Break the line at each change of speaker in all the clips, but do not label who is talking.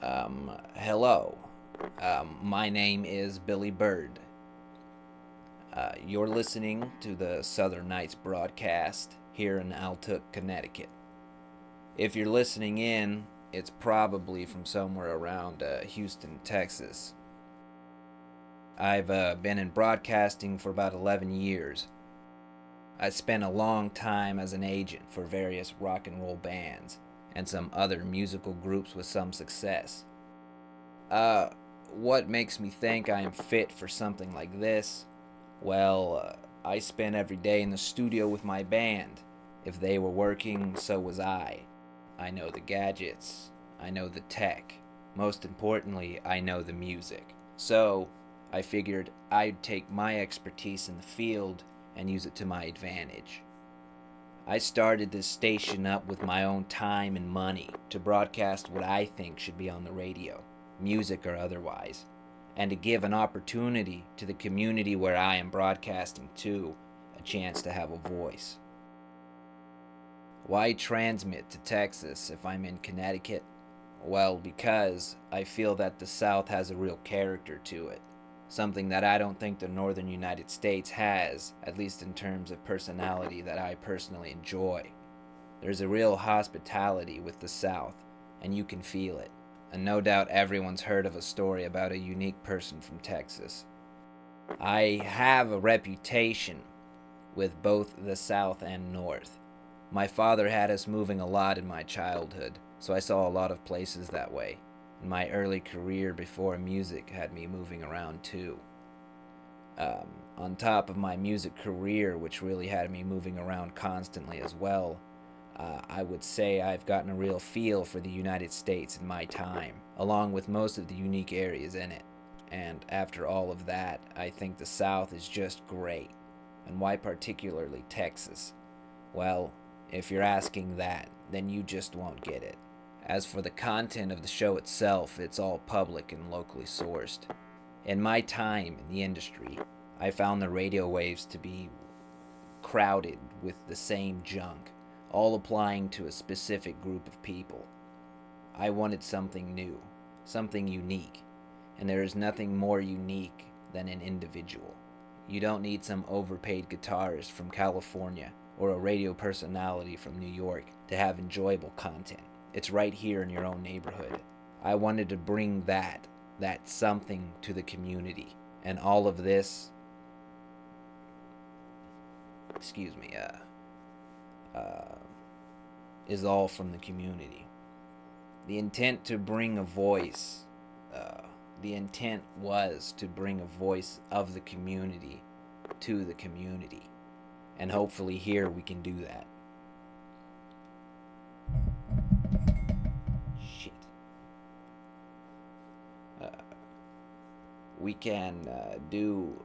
Hello. My name is Billy Bird. You're listening to the Southern Nights broadcast here in Altoona, Connecticut. If you're listening in, it's probably from somewhere around Houston, Texas. I've been in broadcasting for about 11 years. I spent a long time as an agent for various rock and roll bands and some other musical groups with some success. Uh, what makes me think I am fit for something like this? Well, I spent every day in the studio with my band. If they were working, so was I. I know the gadgets, I know the tech. Most importantly, I know the music. So, I figured I'd take my expertise in the field and use it to my advantage. I started this station up with my own time and money to broadcast what I think should be on the radio, music or otherwise, and to give an opportunity to the community where I am broadcasting to a chance to have a voice. Why transmit to Texas if I'm in Connecticut? Well, because I feel that the South has a real character to it. Something that I don't think the northern United States has, at least in terms of personality that I personally enjoy. There's a real hospitality with the South, and you can feel it. And no doubt everyone's heard of a story about a unique person from Texas. I have a reputation with both the South and North. My father had us moving a lot in my childhood, so I saw a lot of places that way. And my early career before music had me moving around too. On top of my music career, which really had me moving around constantly as well, I would say I've gotten a real feel for the United States in my time, along with most of the unique areas in it. And after all of that, I think the South is just great. And why particularly Texas? Well, if you're asking that, then you just won't get it. As for the content of the show itself, it's all public and locally sourced. In my time in the industry, I found the radio waves to be crowded with the same junk, all applying to a specific group of people. I wanted something new, something unique, and there is nothing more unique than an individual. You don't need some overpaid guitarist from California or a radio personality from New York to have enjoyable content. It's right here in your own neighborhood. I wanted to bring that something to the community. And all of this, excuse me, is all from the community. The intent to bring a voice, the intent was to bring a voice of the community to the community. And hopefully here we can do that. Shit. We can do.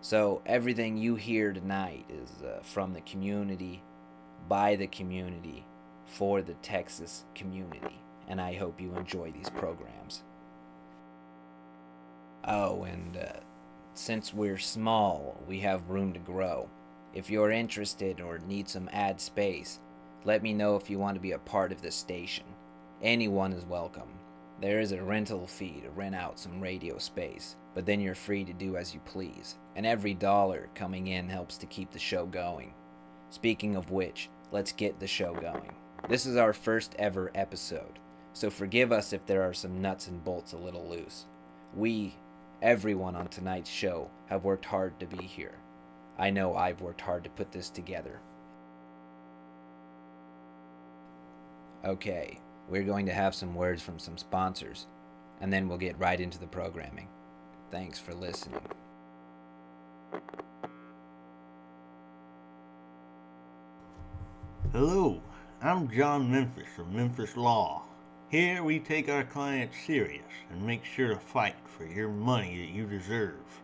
So everything you hear tonight is from the community, by the community, for the Texas community. And I hope you enjoy these programs. Oh, and since we're small, we have room to grow. If you're interested or need some ad space, let me know if you want to be a part of this station. Anyone is welcome. There is a rental fee to rent out some radio space, but then you're free to do as you please, and every dollar coming in helps to keep the show going. Speaking of which, let's get the show going. This is our first ever episode, so forgive us if there are some nuts and bolts a little loose. Everyone on tonight's show, have worked hard to be here. I know I've worked hard to put this together. Okay, we're going to have some words from some sponsors, and then we'll get right into the programming. Thanks for listening.
Hello, I'm John Memphis from Memphis Law. Here we take our clients serious and make sure to fight for your money that you deserve.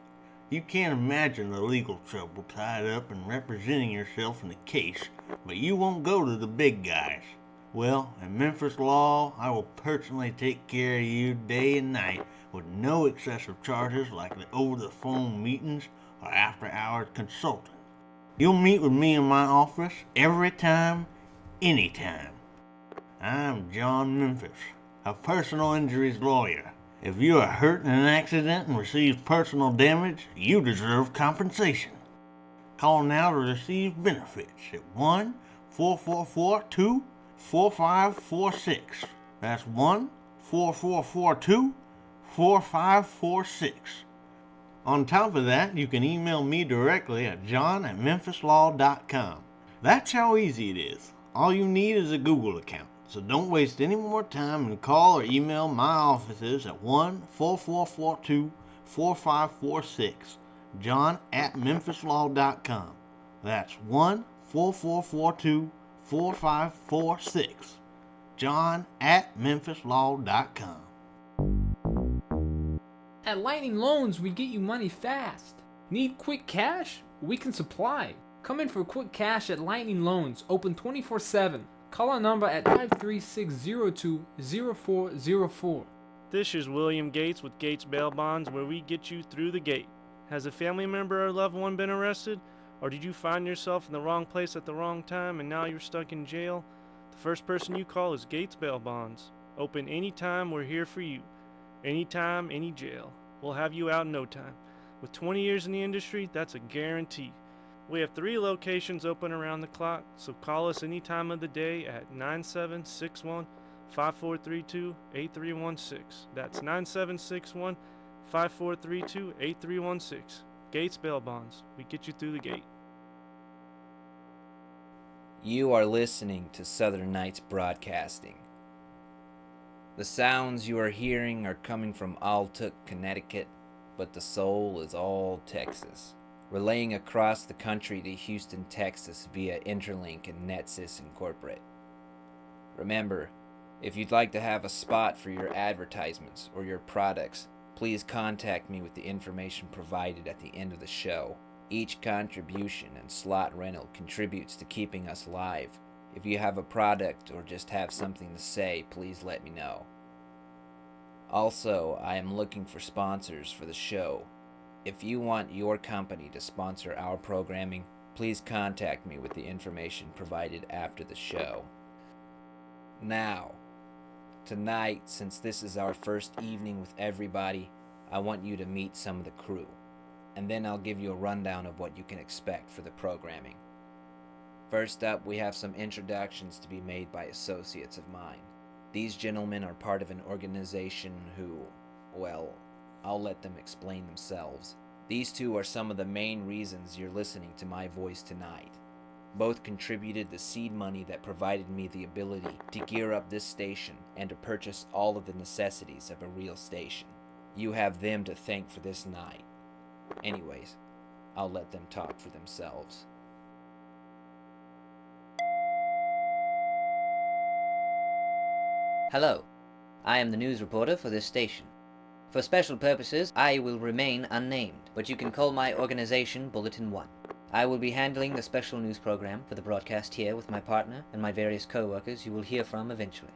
You can't imagine the legal trouble tied up in representing yourself in a case, but you won't go to the big guys. Well, at Memphis Law, I will personally take care of you day and night with no excessive charges like the over-the-phone meetings or after-hours consulting. You'll meet with me in my office every time, anytime. I'm John Memphis, a personal injuries lawyer. If you are hurt in an accident and receive personal damage, you deserve compensation. Call now to receive benefits at 1-4442-4546. That's 1-4442-4546. On top of that, you can email me directly at john@memphislaw.com. That's how easy it is. All you need is a Google account. So don't waste any more time and call or email my offices at 1-4442-4546. john@memphislaw.com. That's 1-4442-4546. john@memphislaw.com.
At Lightning Loans, we get you money fast. Need quick cash? We can supply. Come in for quick cash at Lightning Loans, open 24/7. Call our number at 536-02-0404.
This is William Gates with Gates Bail Bonds, where we get you through the gate. Has a family member or loved one been arrested? Or did you find yourself in the wrong place at the wrong time and now you're stuck in jail? The first person you call is Gates Bail Bonds. Open anytime, we're here for you. Anytime, any jail. We'll have you out in no time. With 20 years in the industry, that's a guarantee. We have 3 locations open around the clock, so call us any time of the day at 9761-5432-8316. That's 9761-5432-8316. Gates Bail Bonds. We get you through the gate.
You are listening to Southern Nights Broadcasting. The sounds you are hearing are coming from Altuck, Connecticut, but the soul is all Texas. Relaying across the country to Houston, Texas via Interlink and Netsys Incorporate. Remember, if you'd like to have a spot for your advertisements or your products, please contact me with the information provided at the end of the show. Each contribution and slot rental contributes to keeping us live. If you have a product or just have something to say, please let me know. Also, I am looking for sponsors for the show. If you want your company to sponsor our programming, please contact me with the information provided after the show. Now, tonight, since this is our first evening with everybody, I want you to meet some of the crew, and then I'll give you a rundown of what you can expect for the programming. First up, we have some introductions to be made by associates of mine. These gentlemen are part of an organization who, well, I'll let them explain themselves. These two are some of the main reasons you're listening to my voice tonight. Both contributed the seed money that provided me the ability to gear up this station and to purchase all of the necessities of a real station. You have them to thank for this night. Anyways, I'll let them talk for themselves.
Hello, I am the news reporter for this station. For special purposes, I will remain unnamed, but you can call my organization Bulletin 1. I will be handling the special news program for the broadcast here with my partner and my various co-workers you will hear from eventually.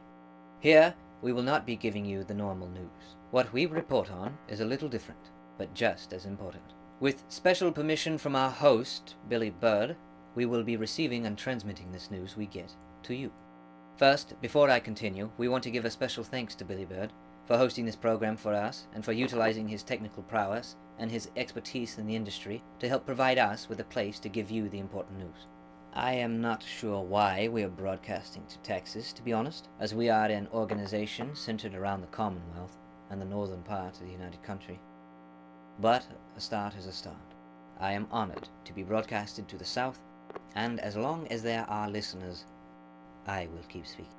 Here, we will not be giving you the normal news. What we report on is a little different, but just as important. With special permission from our host, Billy Bird, we will be receiving and transmitting this news we get to you. First, before I continue, we want to give a special thanks to Billy Bird for hosting this program for us and for utilizing his technical prowess and his expertise in the industry to help provide us with a place to give you the important news. I am not sure why we are broadcasting to Texas, to be honest, as we are an organization centered around the Commonwealth and the northern part of the United Country. But a start is a start. I am honored to be broadcasted to the South, and as long as there are listeners, I will keep speaking.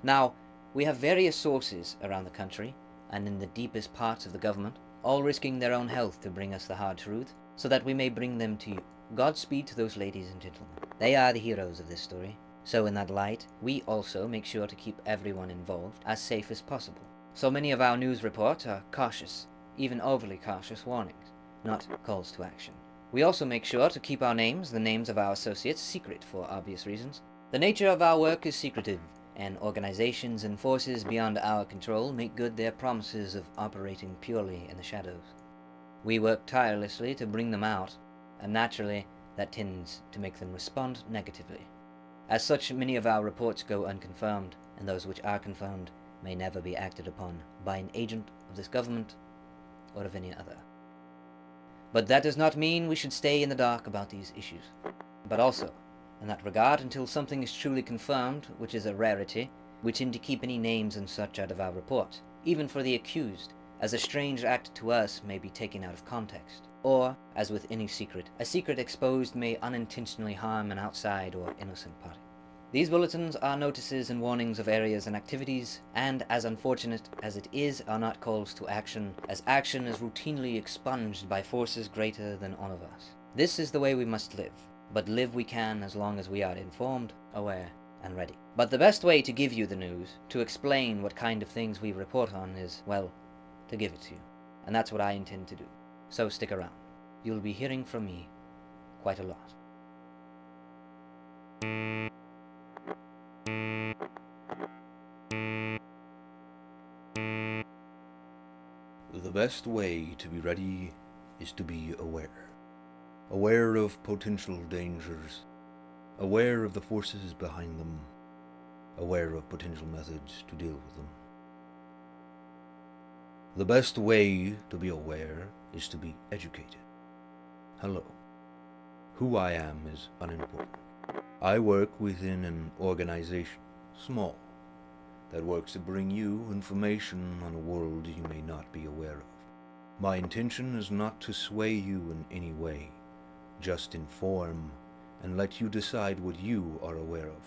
Now, we have various sources around the country and in the deepest parts of the government, all risking their own health to bring us the hard truth, so that we may bring them to you. Godspeed to those ladies and gentlemen. They are the heroes of this story. So in that light, we also make sure to keep everyone involved as safe as possible. So many of our news reports are cautious, even overly cautious warnings, not calls to action. We also make sure to keep our names, the names of our associates, secret for obvious reasons. The nature of our work is secretive, and organizations and forces beyond our control make good their promises of operating purely in the shadows. We work tirelessly to bring them out, and naturally, that tends to make them respond negatively. As such, many of our reports go unconfirmed, and those which are confirmed may never be acted upon by an agent of this government or of any other. But that does not mean we should stay in the dark about these issues. But also, in that regard, until something is truly confirmed, which is a rarity, we tend to keep any names and such out of our report, even for the accused, as a strange act to us may be taken out of context. Or, as with any secret, a secret exposed may unintentionally harm an outside or innocent party. These bulletins are notices and warnings of areas and activities, and as unfortunate as it is, are not calls to action, as action is routinely expunged by forces greater than all of us. This is the way we must live, but live we can as long as we are informed, aware, and ready. But the best way to give you the news, to explain what kind of things we report on is, well, to give it to you. And that's what I intend to do. So stick around. You'll be hearing from me quite a lot.
The best way to be ready is to be aware. Aware of potential dangers, aware of the forces behind them, aware of potential methods to deal with them. The best way to be aware is to be educated. Hello. Who I am is unimportant. I work within an organization, small, that works to bring you information on a world you may not be aware of. My intention is not to sway you in any way, just inform and let you decide what you are aware of.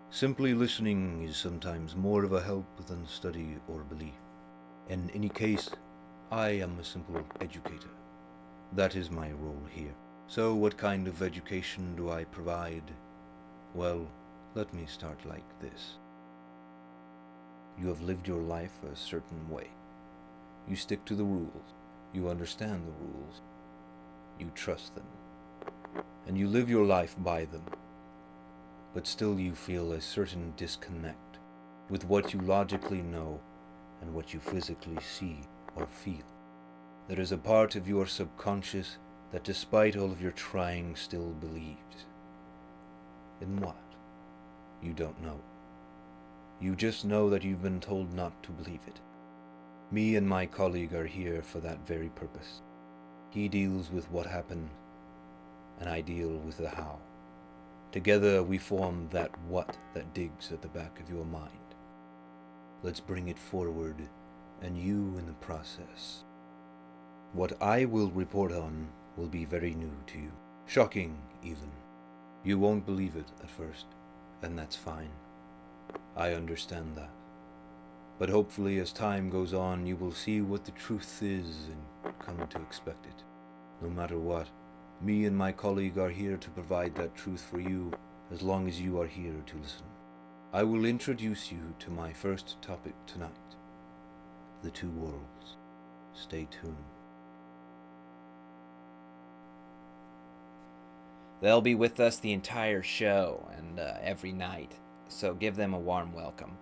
Simply listening is sometimes more of a help than study or belief. In any case, I am a simple educator. That is my role here. So what kind of education do I provide? Well, let me start like this. You have lived your life a certain way. You stick to the rules. You understand the rules. You trust them. And you live your life by them. But still you feel a certain disconnect with what you logically know and what you physically see or feel. There is a part of your subconscious that despite all of your trying still believes. In what? You don't know. You just know that you've been told not to believe it. Me and my colleague are here for that very purpose. He deals with what happened, and I deal with the how. Together we form that what that digs at the back of your mind. Let's bring it forward, and you in the process. What I will report on will be very new to you. Shocking, even. You won't believe it at first, and that's fine. I understand that. But hopefully as time goes on, you will see what the truth is and come to expect it. No matter what, me and my colleague are here to provide that truth for you as long as you are here to listen. I will introduce you to my first topic tonight, the two worlds. Stay tuned.
They'll be with us the entire show and every night, so give them a warm welcome.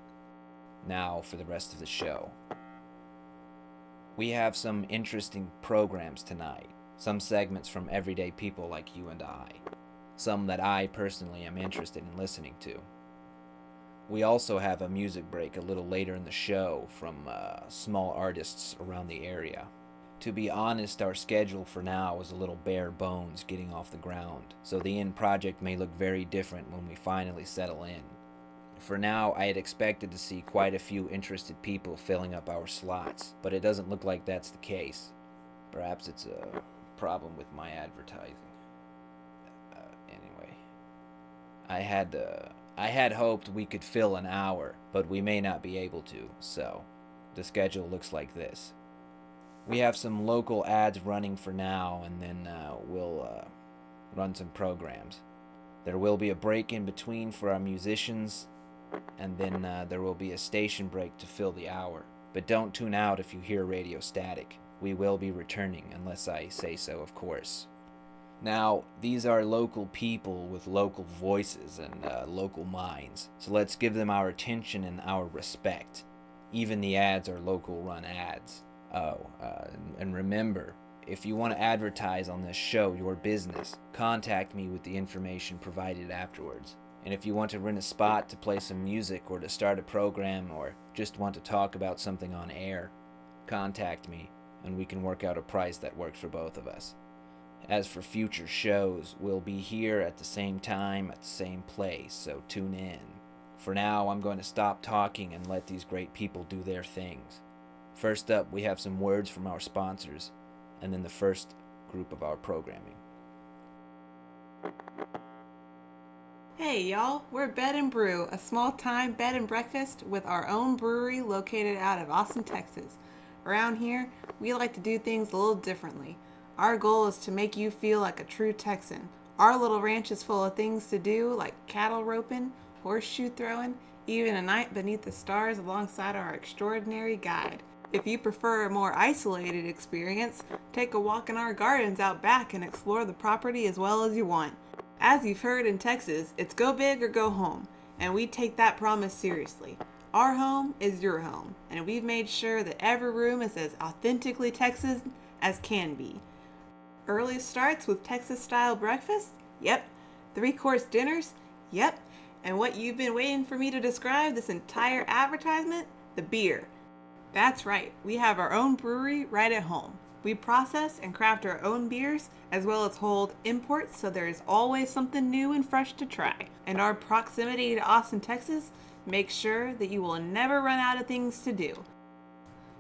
Now for the rest of the show. We have some interesting programs tonight, some segments from everyday people like you and I, some that I personally am interested in listening to. We also have a music break a little later in the show from small artists around the area. To be honest, our schedule for now is a little bare bones getting off the ground, so the end project may look very different when we finally settle in. For now, I had expected to see quite a few interested people filling up our slots, but it doesn't look like that's the case. Perhaps it's a problem with my advertising. Anyway, I had hoped we could fill an hour, but we may not be able to, so the schedule looks like this. We have some local ads running for now, and then we'll run some programs. There will be a break in between for our musicians, and then there will be a station break to fill the hour. But don't tune out if you hear radio static. We will be returning, unless I say so, of course. Now, these are local people with local voices and local minds, so let's give them our attention and our respect. Even the ads are local run ads. And remember, if you want to advertise on this show, your business, contact me with the information provided afterwards. And if you want to rent a spot to play some music or to start a program or just want to talk about something on air, contact me and we can work out a price that works for both of us. As for future shows, we'll be here at the same time at the same place, so tune in. For now, I'm going to stop talking and let these great people do their things. First up, we have some words from our sponsors, and then the first group of our programming.
Hey y'all, we're Bed and Brew, a small-time bed and breakfast with our own brewery located out of Austin, Texas. Around here, we like to do things a little differently. Our goal is to make you feel like a true Texan. Our little ranch is full of things to do like cattle roping, horseshoe throwing, even a night beneath the stars alongside our extraordinary guide. If you prefer a more isolated experience, take a walk in our gardens out back and explore the property as well as you want. As you've heard in Texas, it's go big or go home, and we take that promise seriously. Our home is your home, and we've made sure that every room is as authentically Texan as can be. Early starts with Texas-style breakfast? Yep. 3-course dinners? Yep. And what you've been waiting for me to describe this entire advertisement? The beer. That's right, we have our own brewery right at home. We process and craft our own beers, as well as hold imports, so there is always something new and fresh to try. And our proximity to Austin, Texas, makes sure that you will never run out of things to do.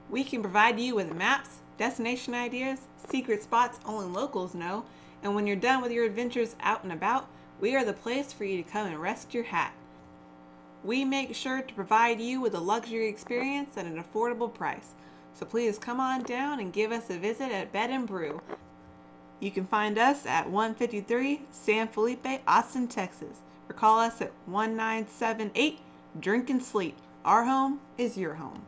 We can provide you with maps, destination ideas, secret spots only locals know, and when you're done with your adventures out and about, we are the place for you to come and rest your hat. We make sure to provide you with a luxury experience at an affordable price. So please come on down and give us a visit at Bed and Brew. You can find us at 153 San Felipe, Austin, Texas, or call us at 1978 Drink and Sleep. Our home is your home.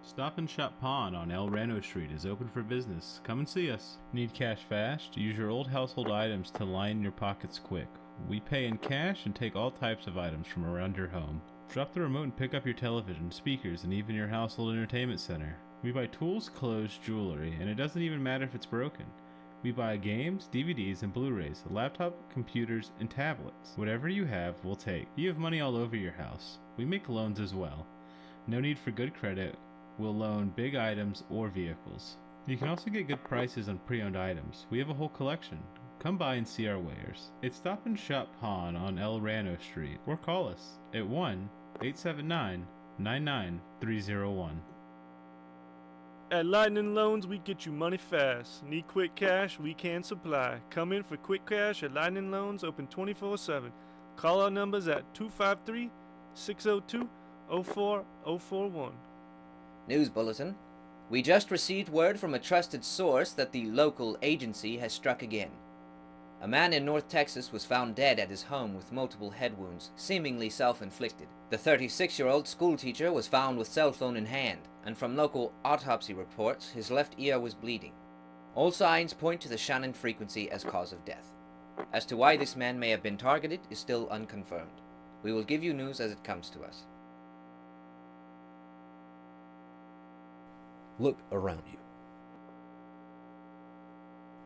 Stop and Shop Pawn on El Reno Street is open for business. Come and see us. Need cash fast? Use your old household items to line your pockets quick. We pay in cash and take all types of items from around your home. Drop the remote and pick up your television, speakers, and even your household entertainment center. We buy tools, clothes, jewelry, and it doesn't even matter if it's broken. We buy games, DVDs, and Blu-rays, laptop, computers, and tablets. Whatever you have, we'll take. You have money all over your house. We make loans as well. No need for good credit. We'll loan big items or vehicles. You can also get good prices on pre-owned items. We have a whole collection. Come by and see our wares. It's Stop and Shop Pawn on El Rano Street, or call us at 1-879-99301.
At Lightning Loans, we get you money fast. Need quick cash? We can supply. Come in for quick cash at Lightning Loans, open 24/7. Call our numbers at 253-602-04041.
News Bulletin. We just received word from a trusted source that the local agency has struck again. A man in North Texas was found dead at his home with multiple head wounds, seemingly self-inflicted. The 36-year-old schoolteacher was found with cell phone in hand, and from local autopsy reports, his left ear was bleeding. All signs point to the Shannon frequency as cause of death. As to why this man may have been targeted is still unconfirmed. We will give you news as it comes to us.
Look around you.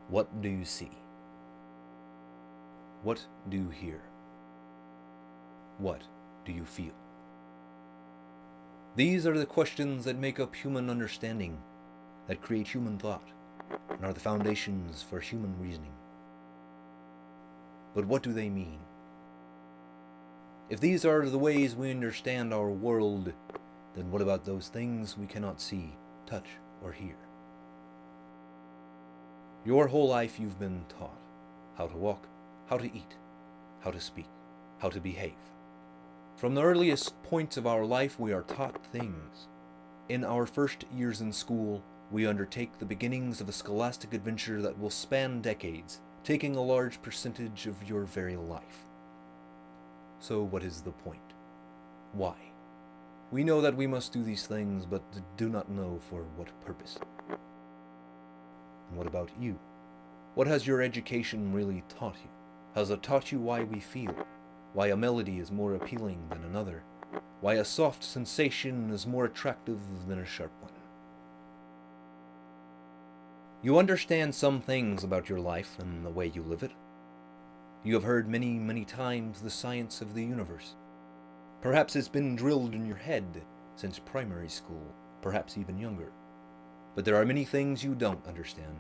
What do you see? What do you hear? What do you feel? These are the questions that make up human understanding, that create human thought, and are the foundations for human reasoning. But what do they mean? If these are the ways we understand our world, then what about those things we cannot see, touch, or hear? Your whole life you've been taught how to walk, how to eat, how to speak, how to behave. From the earliest points of our life we are taught things. In our first years in school, we undertake the beginnings of a scholastic adventure that will span decades, taking a large percentage of your very life. So what is the point? Why? We know that we must do these things, but do not know for what purpose. And what about you? What has your education really taught you? Has it taught you why we feel? Why a melody is more appealing than another? Why a soft sensation is more attractive than a sharp one? You understand some things about your life and the way you live it. You have heard many, many times the science of the universe. Perhaps it's been drilled in your head since primary school, perhaps even younger. But there are many things you don't understand.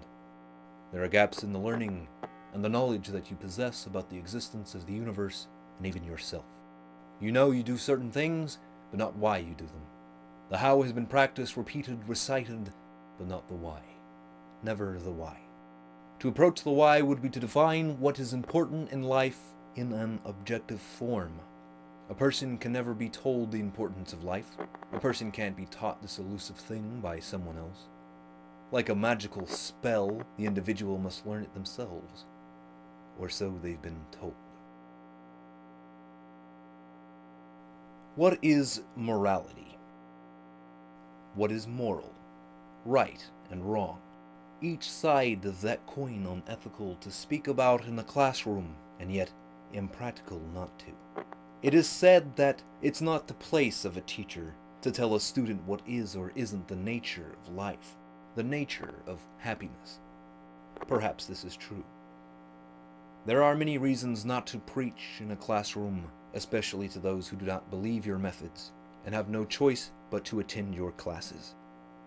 There are gaps in the learning and the knowledge that you possess about the existence of the universe and even yourself. You know you do certain things, but not why you do them. The how has been practiced, repeated, recited, but not the why. Never the why. To approach the why would be to define what is important in life in an objective form. A person can never be told the importance of life. A person can't be taught this elusive thing by someone else. Like a magical spell, the individual must learn it themselves, or so they've been told. What is morality? What is moral, right, and wrong? Each side of that coin unethical to speak about in the classroom, and yet impractical not to. It is said that it's not the place of a teacher to tell a student what is or isn't the nature of life, the nature of happiness. Perhaps this is true. There are many reasons not to preach in a classroom, especially to those who do not believe your methods and have no choice but to attend your classes.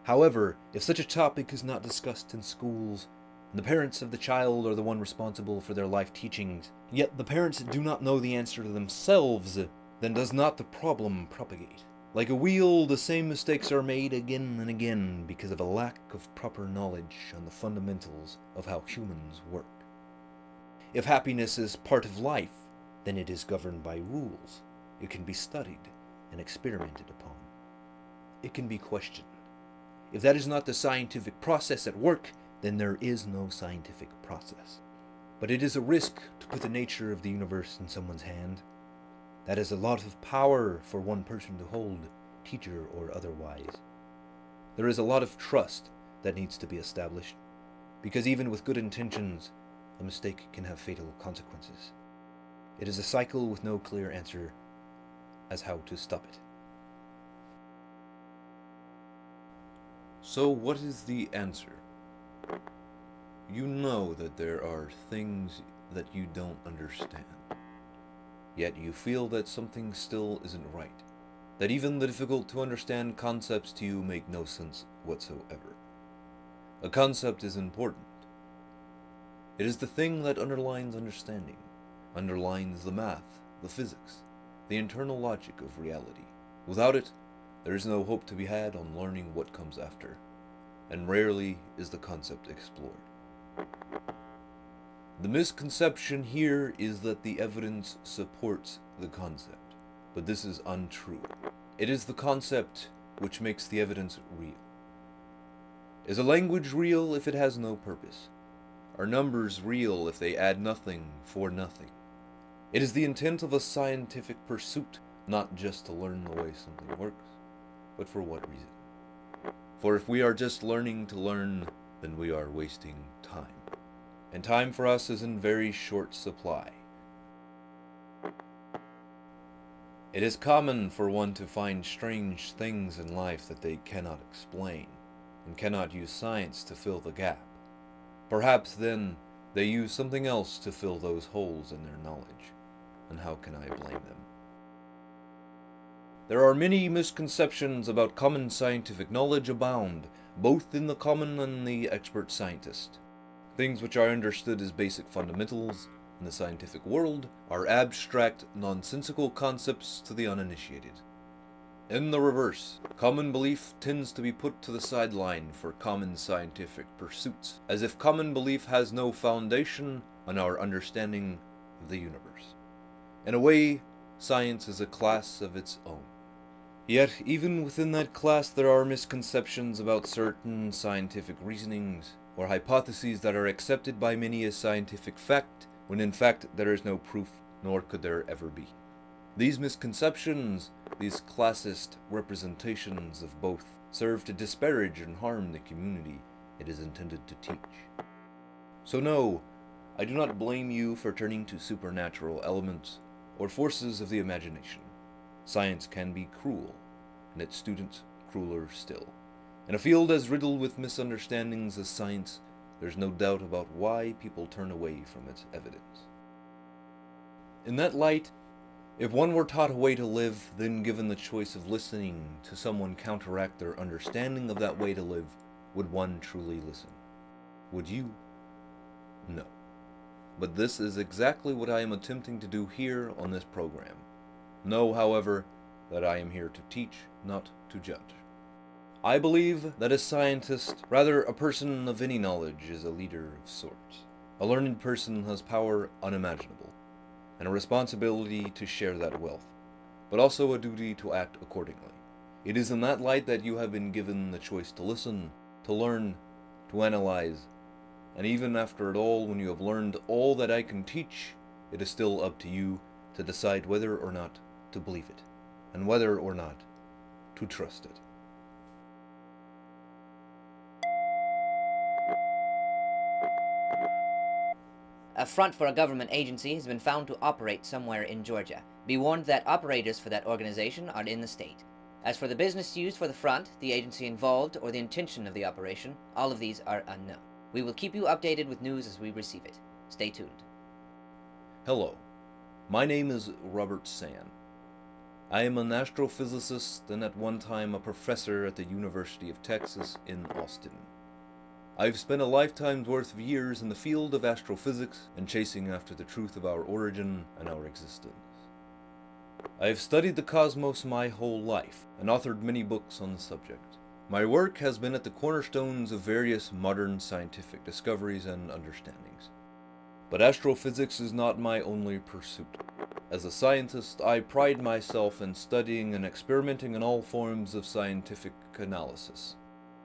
However, if such a topic is not discussed in schools, and the parents of the child are the one responsible for their life teachings, yet the parents do not know the answer to themselves, then does not the problem propagate? Like a wheel, the same mistakes are made again and again because of a lack of proper knowledge on the fundamentals of how humans work. If happiness is part of life, then it is governed by rules. It can be studied and experimented upon. It can be questioned. If that is not the scientific process at work, then there is no scientific process. But it is a risk to put the nature of the universe in someone's hand. That is a lot of power for one person to hold, teacher or otherwise. There is a lot of trust that needs to be established, because even with good intentions, a mistake can have fatal consequences. It is a cycle with no clear answer as how to stop it. So what is the answer? You know that there are things that you don't understand. Yet you feel that something still isn't right. That even the difficult to understand concepts to you make no sense whatsoever. A concept is important. It is the thing that underlines understanding, underlines the math, the physics, the internal logic of reality. Without it, there is no hope to be had on learning what comes after, and rarely is the concept explored. The misconception here is that the evidence supports the concept, but this is untrue. It is the concept which makes the evidence real. Is a language real if it has no purpose? Are numbers real if they add nothing for nothing? It is the intent of a scientific pursuit, not just to learn the way something works, but for what reason? For if we are just learning to learn, then we are wasting time. And time for us is in very short supply. It is common for one to find strange things in life that they cannot explain, and cannot use science to fill the gap. Perhaps then they use something else to fill those holes in their knowledge, and how can I blame them? There are many misconceptions about common scientific knowledge abound, both in the common and the expert scientist. Things which are understood as basic fundamentals in the scientific world are abstract, nonsensical concepts to the uninitiated. In the reverse, common belief tends to be put to the sideline for common scientific pursuits, as if common belief has no foundation on our understanding of the universe. In a way, science is a class of its own. Yet, even within that class, there are misconceptions about certain scientific reasonings, or hypotheses that are accepted by many as scientific fact, when in fact there is no proof, nor could there ever be. These misconceptions, these classist representations of both, serve to disparage and harm the community it is intended to teach. So no, I do not blame you for turning to supernatural elements or forces of the imagination. Science can be cruel, and its students crueler still. In a field as riddled with misunderstandings as science, there's no doubt about why people turn away from its evidence. In that light, if one were taught a way to live, then given the choice of listening to someone counteract their understanding of that way to live, would one truly listen? Would you? No. But this is exactly what I am attempting to do here on this program. Know, however, that I am here to teach, not to judge. I believe that a scientist, rather a person of any knowledge, is a leader of sorts. A learned person has power unimaginable, and a responsibility to share that wealth, but also a duty to act accordingly. It is in that light that you have been given the choice to listen, to learn, to analyze, and even after it all, when you have learned all that I can teach, it is still up to you to decide whether or not to believe it, and whether or not to trust it.
A front for a government agency has been found to operate somewhere in Georgia. Be warned that operators for that organization are in the state. As for the business used for the front, the agency involved, or the intention of the operation, all of these are unknown. We will keep you updated with news as we receive it. Stay tuned.
Hello, my name is Robert Sand. I am an astrophysicist and at one time a professor at the University of Texas in Austin. I've spent a lifetime's worth of years in the field of astrophysics and chasing after the truth of our origin and our existence. I have studied the cosmos my whole life and authored many books on the subject. My work has been at the cornerstones of various modern scientific discoveries and understandings. But astrophysics is not my only pursuit. As a scientist, I pride myself in studying and experimenting in all forms of scientific analysis.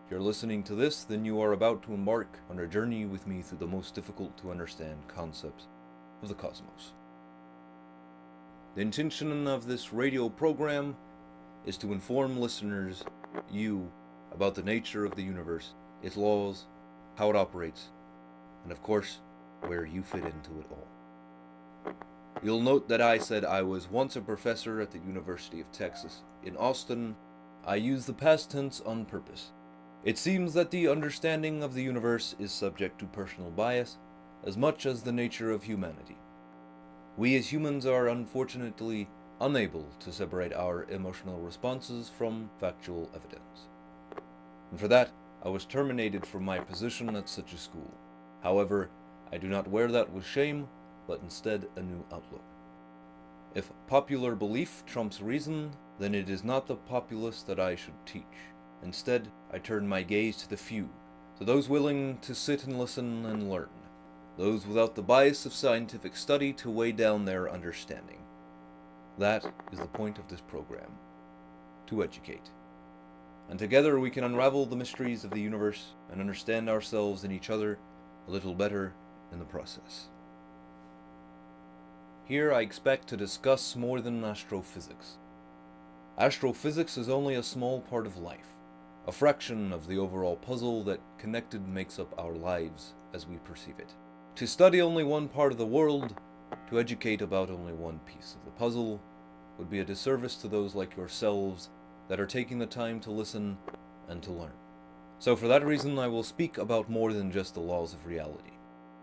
If you're listening to this, then you are about to embark on a journey with me through the most difficult to understand concepts of the cosmos. The intention of this radio program is to inform listeners, you, about the nature of the universe, its laws, how it operates, and of course, where you fit into it all. You'll note that I said I was once a professor at the University of Texas. In Austin, I use the past tense on purpose. It seems that the understanding of the universe is subject to personal bias as much as the nature of humanity. We as humans are unfortunately unable to separate our emotional responses from factual evidence. And for that, I was terminated from my position at such a school. However, I do not wear that with shame, but instead a new outlook. If popular belief trumps reason, then it is not the populace that I should teach. Instead, I turn my gaze to the few, to those willing to sit and listen and learn, those without the bias of scientific study to weigh down their understanding. That is the point of this program, to educate. And together we can unravel the mysteries of the universe and understand ourselves and each other a little better in the process. Here I expect to discuss more than astrophysics. Astrophysics is only a small part of life, a fraction of the overall puzzle that connected makes up our lives as we perceive it. To study only one part of the world, to educate about only one piece of the puzzle, would be a disservice to those like yourselves that are taking the time to listen and to learn. So for that reason, I will speak about more than just the laws of reality.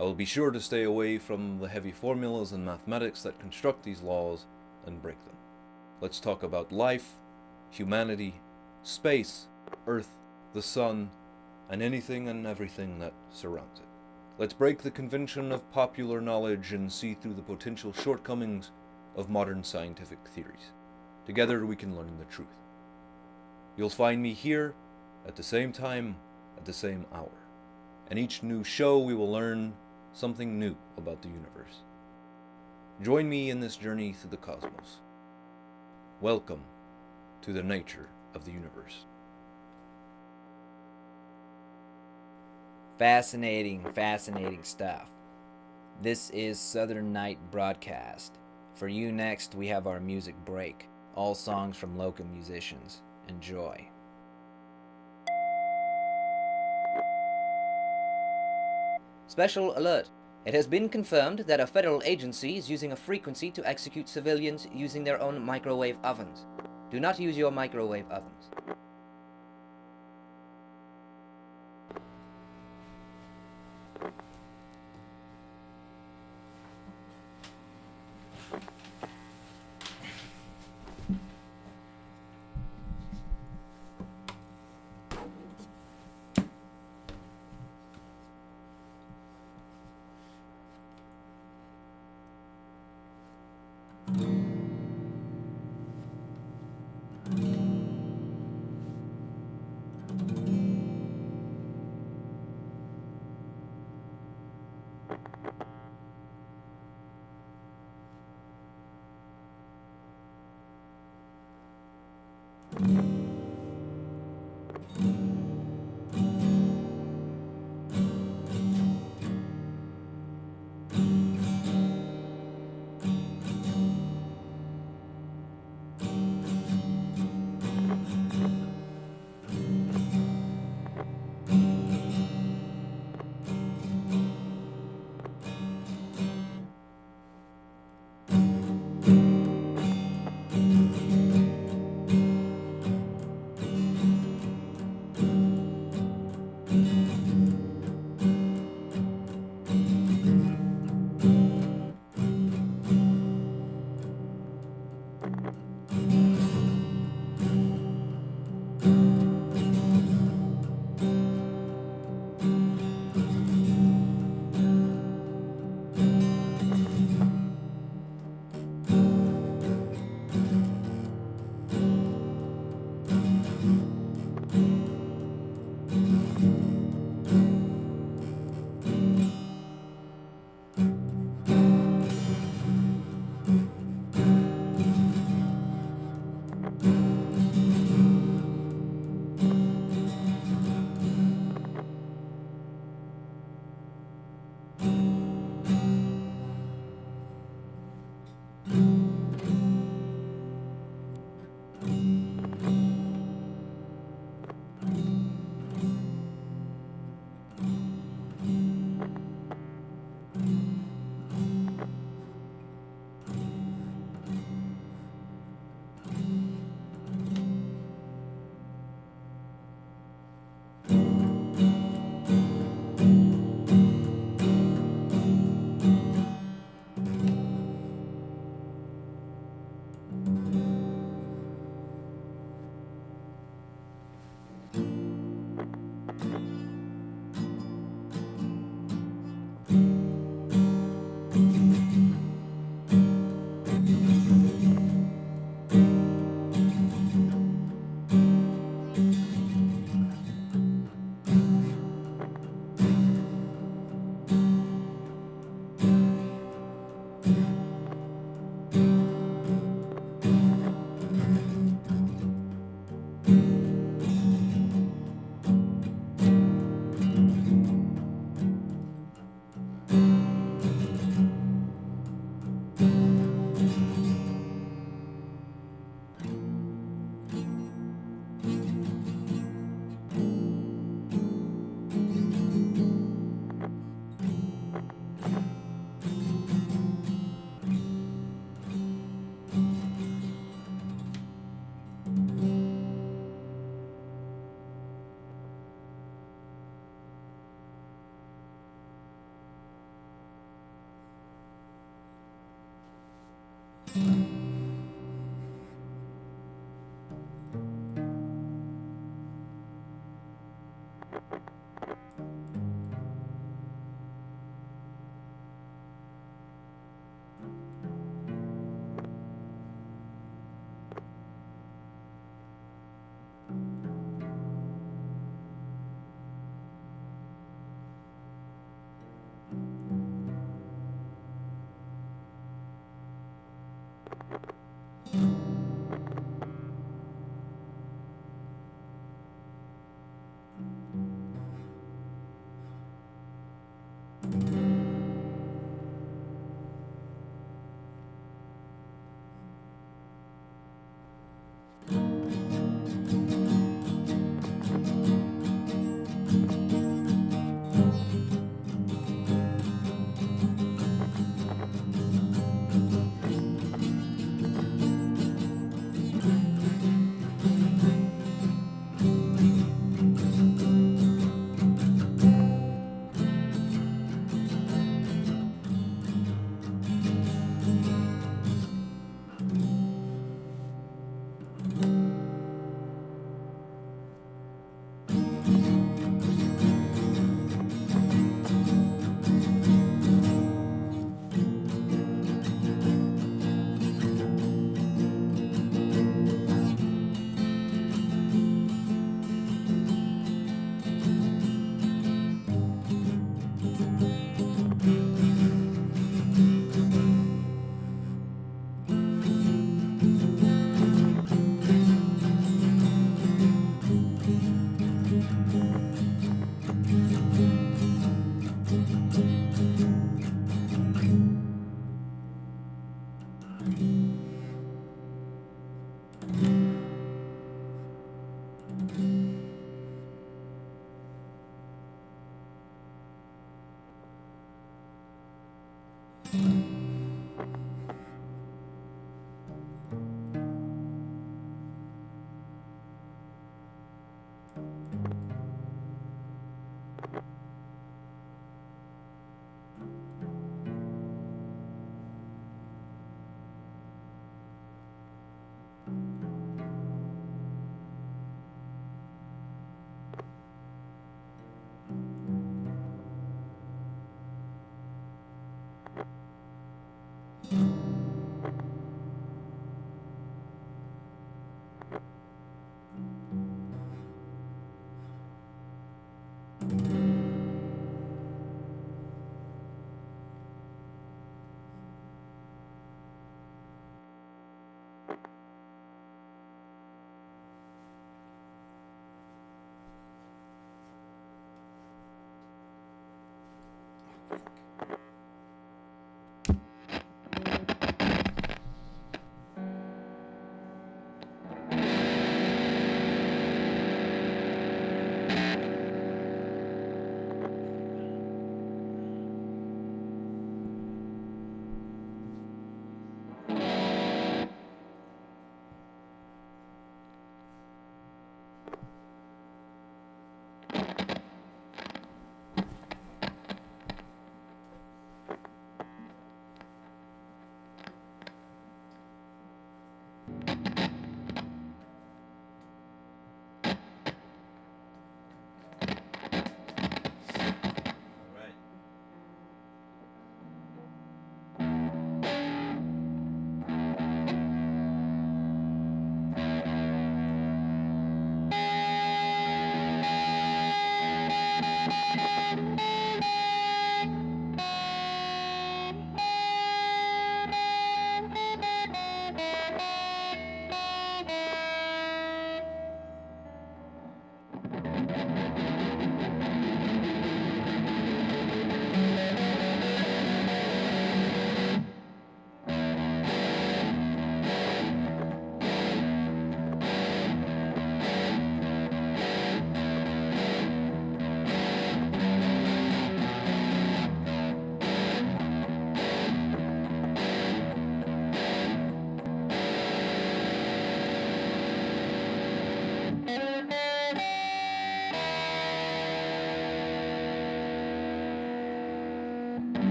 I will be sure to stay away from the heavy formulas and mathematics that construct these laws and break them. Let's talk about life, humanity, space, Earth, the sun, and anything and everything that surrounds it. Let's break the convention of popular knowledge and see through the potential shortcomings of modern scientific theories. Together we can learn the truth. You'll find me here at the same time, at the same hour. And each new show we will learn something new about the universe. Join me in this journey through the cosmos. Welcome to the nature of the universe.
Fascinating stuff. This is Southern Night Broadcast. For you next, we have our music break. All songs from local musicians. Enjoy.
Special alert. It has been confirmed that a federal agency is using a frequency to execute civilians using their own microwave ovens. Do not use your microwave ovens.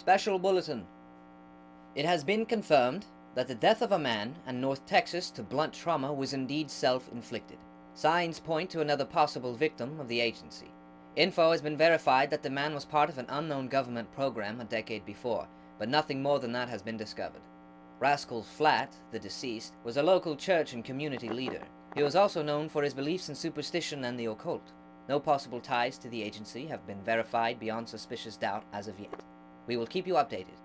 Special Bulletin. It has been confirmed that the death of a man in North Texas to blunt trauma was indeed self-inflicted. Signs point to another possible victim of the agency. Info has been verified that the man was part of an unknown government program a decade before, but nothing more than that has been discovered. Rascal Flat, the deceased, was a local church and community leader. He was also known for his beliefs in superstition and the occult. No possible ties to the agency have been verified beyond suspicious doubt as of yet. We will keep you updated.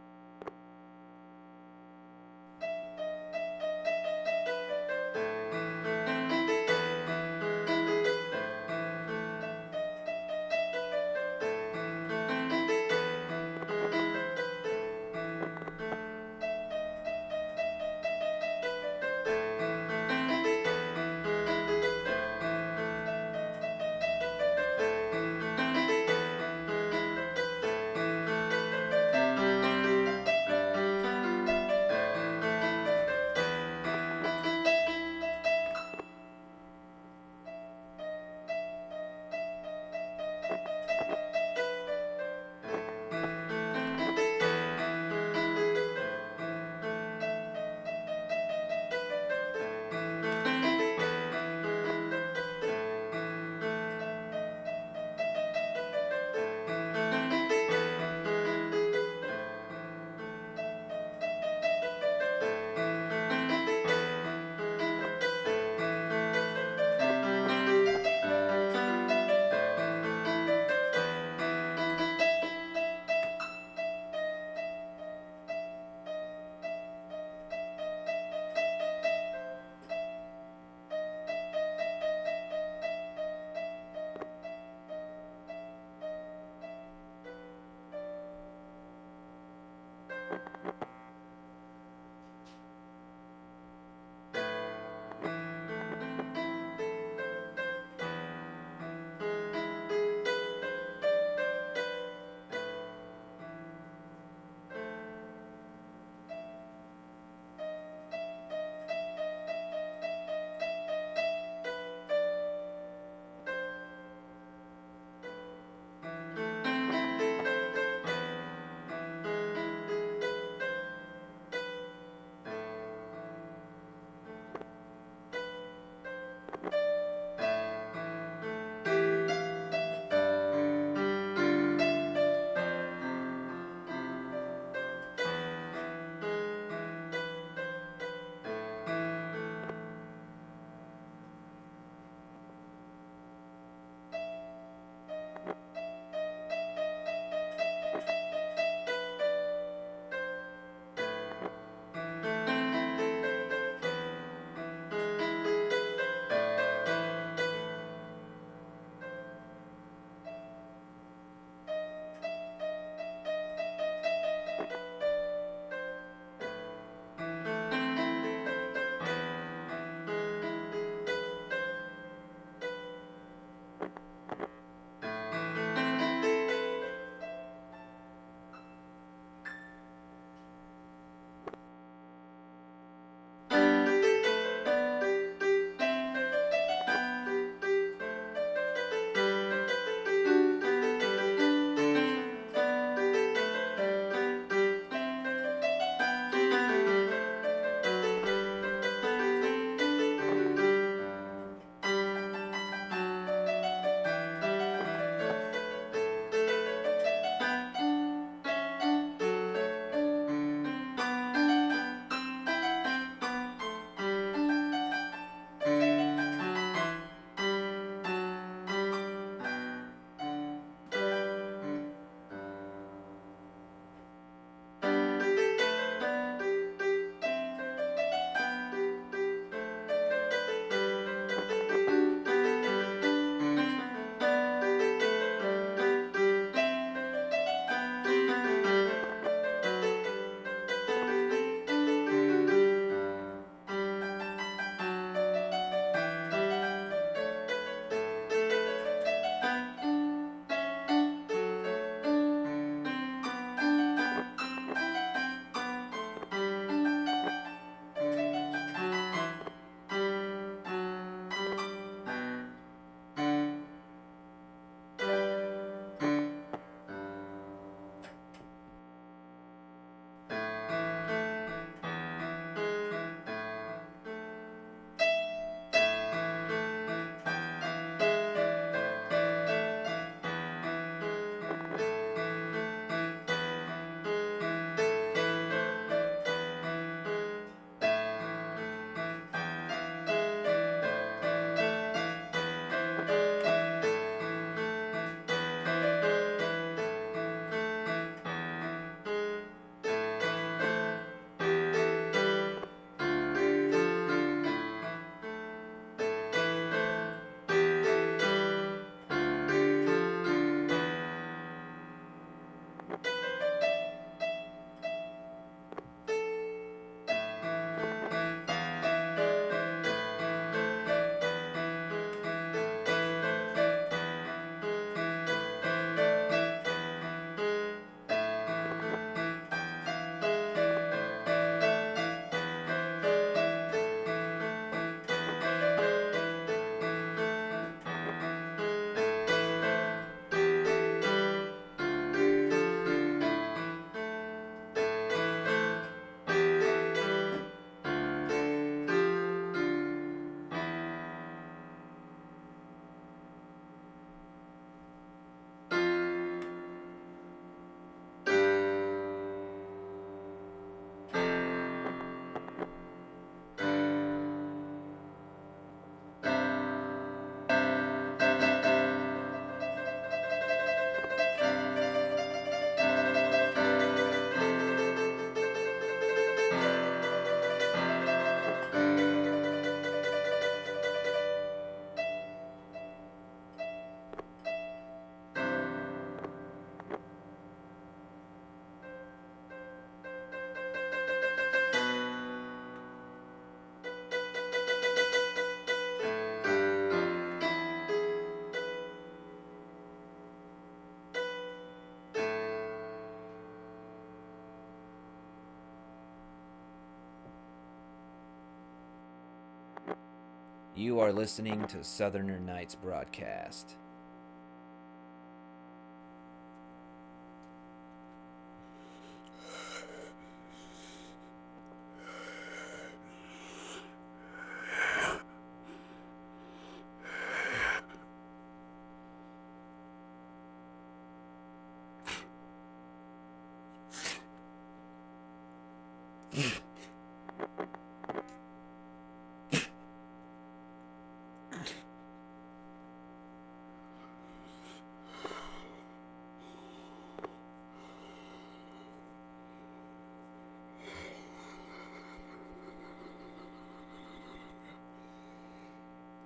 You are listening to Southerner Nights broadcast.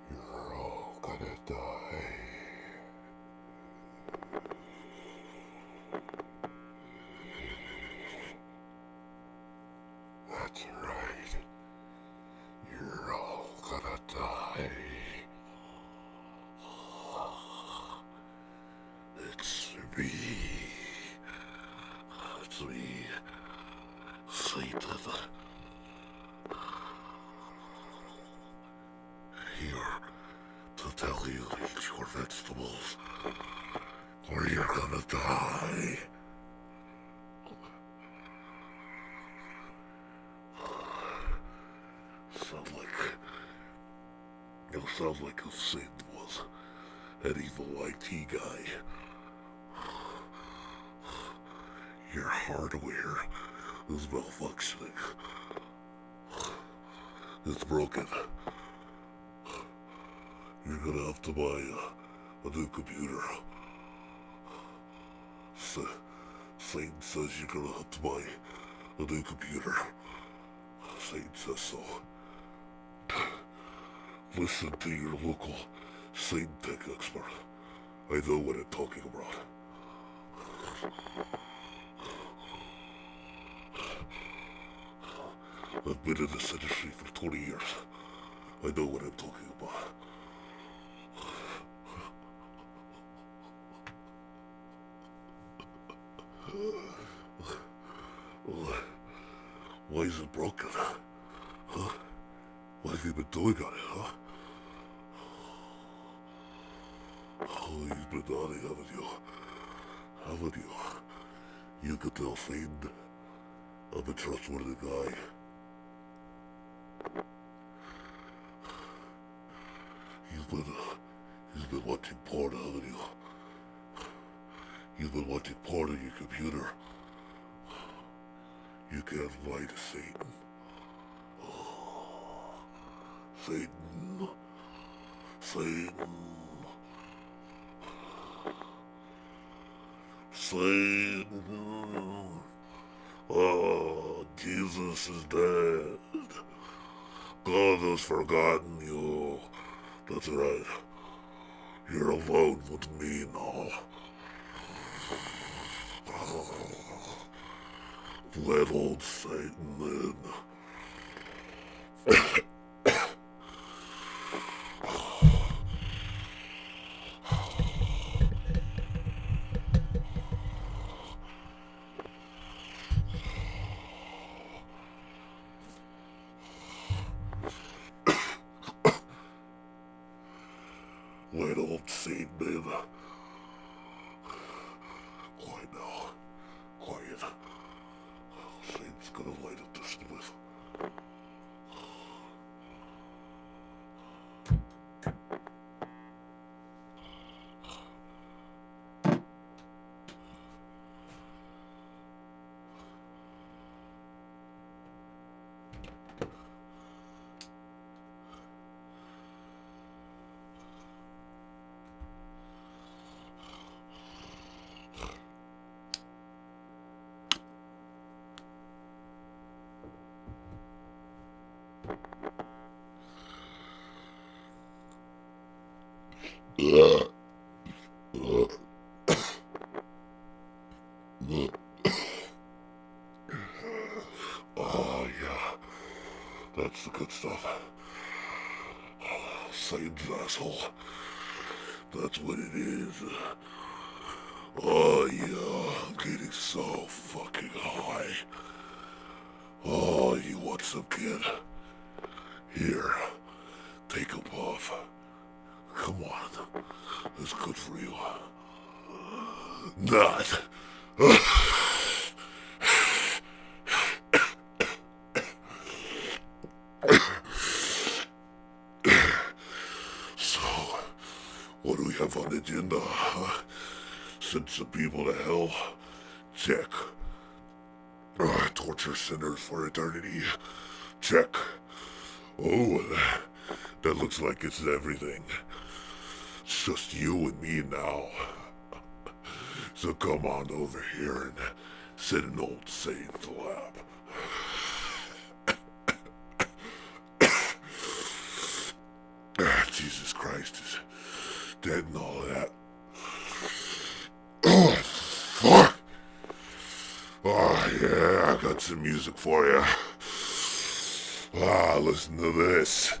You're all gonna die. That's right. You're all gonna die. It's me. It's me, Satan. Here to tell you to eat your vegetables, or you're gonna die. Sounds like if Satan was an evil IT guy. Your hardware is malfunctioning. It's broken. You're gonna have to buy a new computer. Satan says you're gonna have to buy a new computer. Satan says so. Listen to your local Satan tech expert. I know what I'm talking about. I've been in this industry for 20 years. I know what I'm talking about. Why is it broken? Huh? What have you been doing on it, huh? Oh, you've been naughty, haven't you? Haven't you? You could tell Satan I'm a trustworthy guy. You've been watching porn, haven't you? You've been watching porn on your computer. You can't lie to Satan. Satan. Satan. Satan. Oh, Jesus is dead. God has forgotten you. That's right. You're alone with me now. Let old Satan in. Let old Satan in. Quiet now. Quiet. Satan's gonna light up this spliff. Oh, yeah. That's the good stuff. Satan's asshole. That's what it is. Oh, yeah. I'm getting so fucking high. Oh, you want some, kid? Here. Take a puff. good for you. Not. So, what do we have on the agenda? Send some people to hell? Check. Torture sinners for eternity? Check. Oh, that looks like it's everything. It's just you and me now. So come on over here and sit in old Satan's lap. Jesus Christ is dead and all that. Oh, fuck! Oh, yeah, I got some music for you. Listen to this.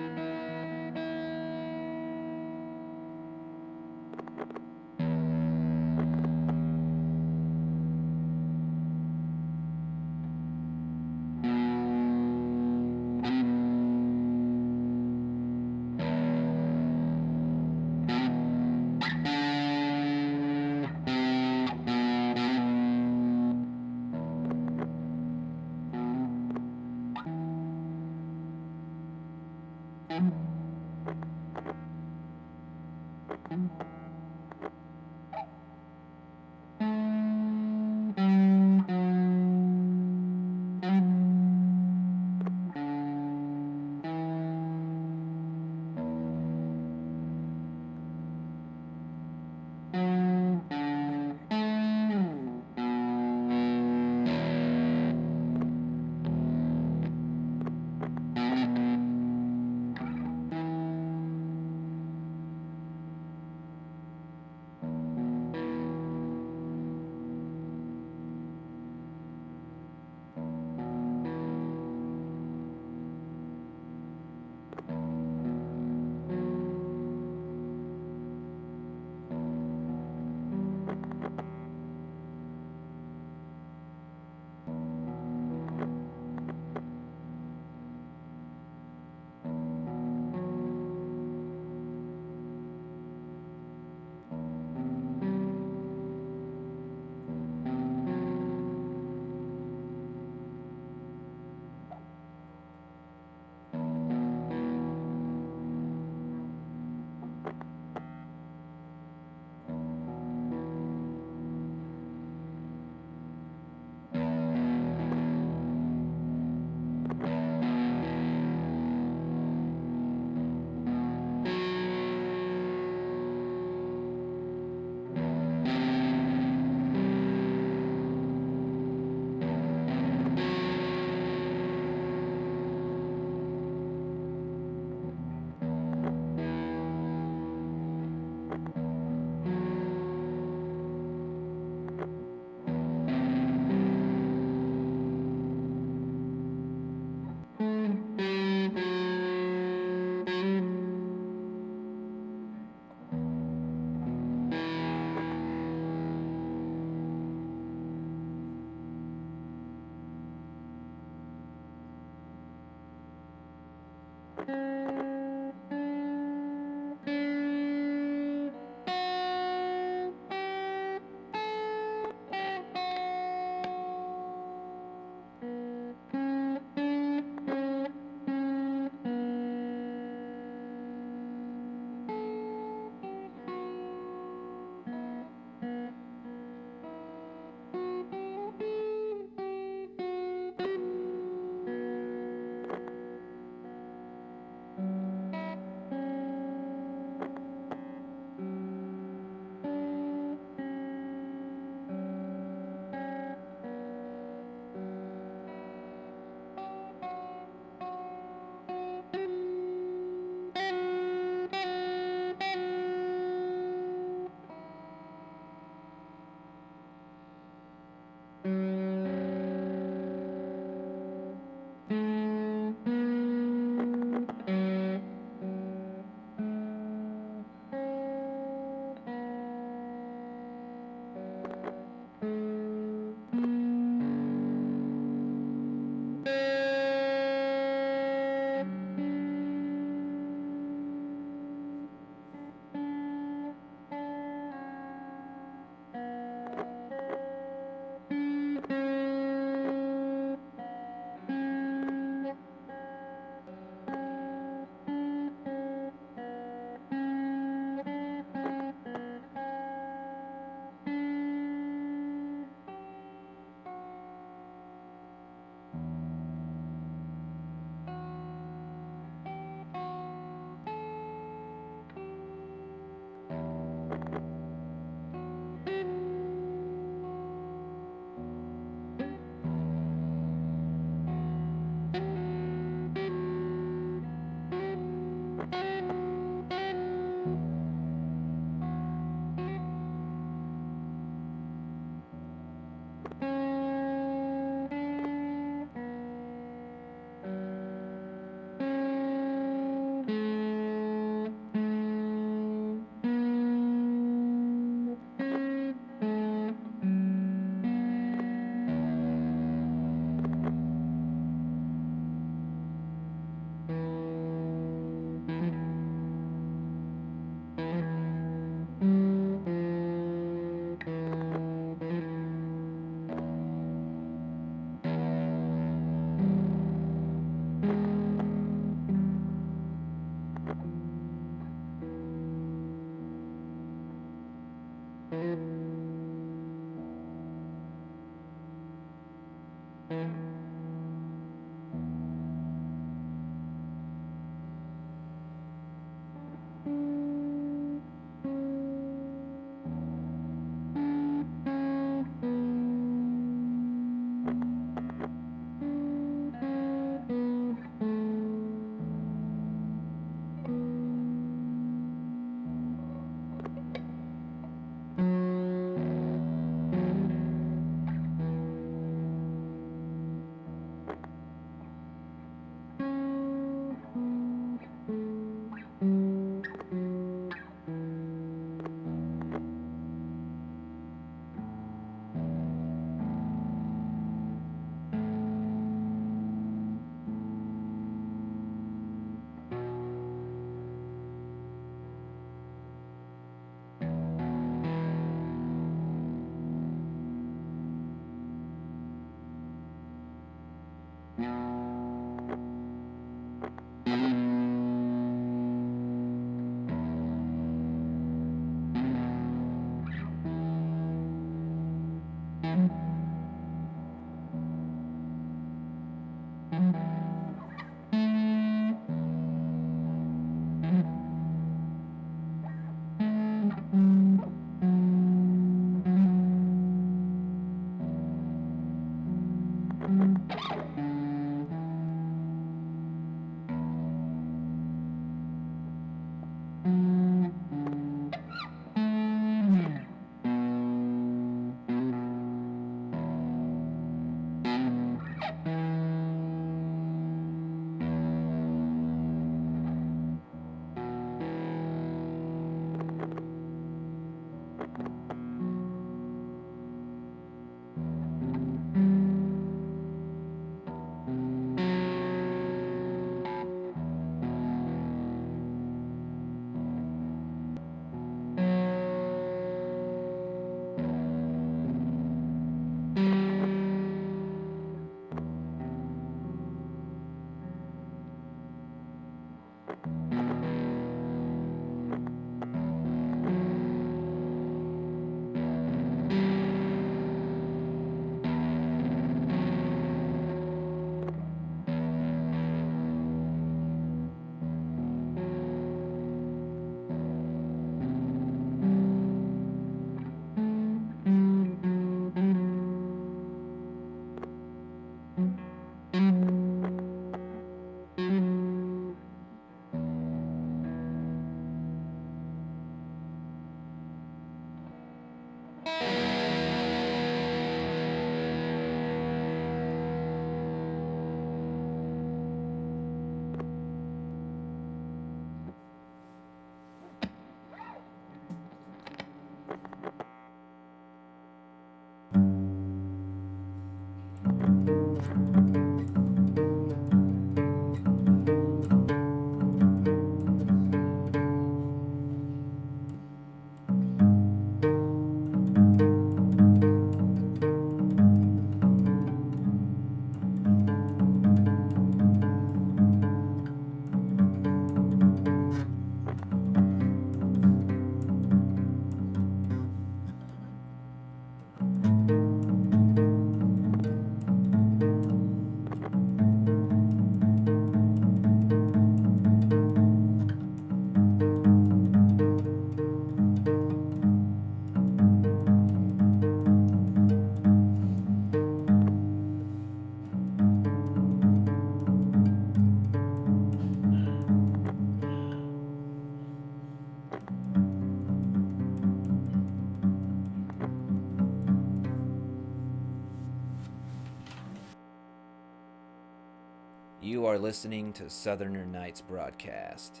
You are listening to Southerner Nights broadcast.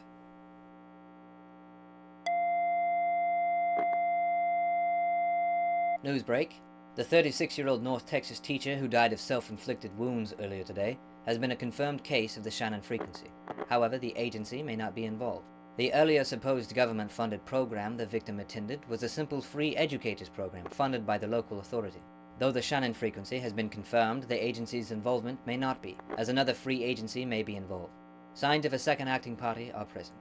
Newsbreak. The 36-year-old North Texas teacher who died of self-inflicted wounds earlier today has been a confirmed case of the Shannon frequency. However, the agency may not be involved. The earlier supposed government-funded program the victim attended was a simple free educators program funded by the local authority. Though the Shannon frequency has been confirmed, the agency's involvement may not be, as another free agency may be involved. Signs of a second acting party are present.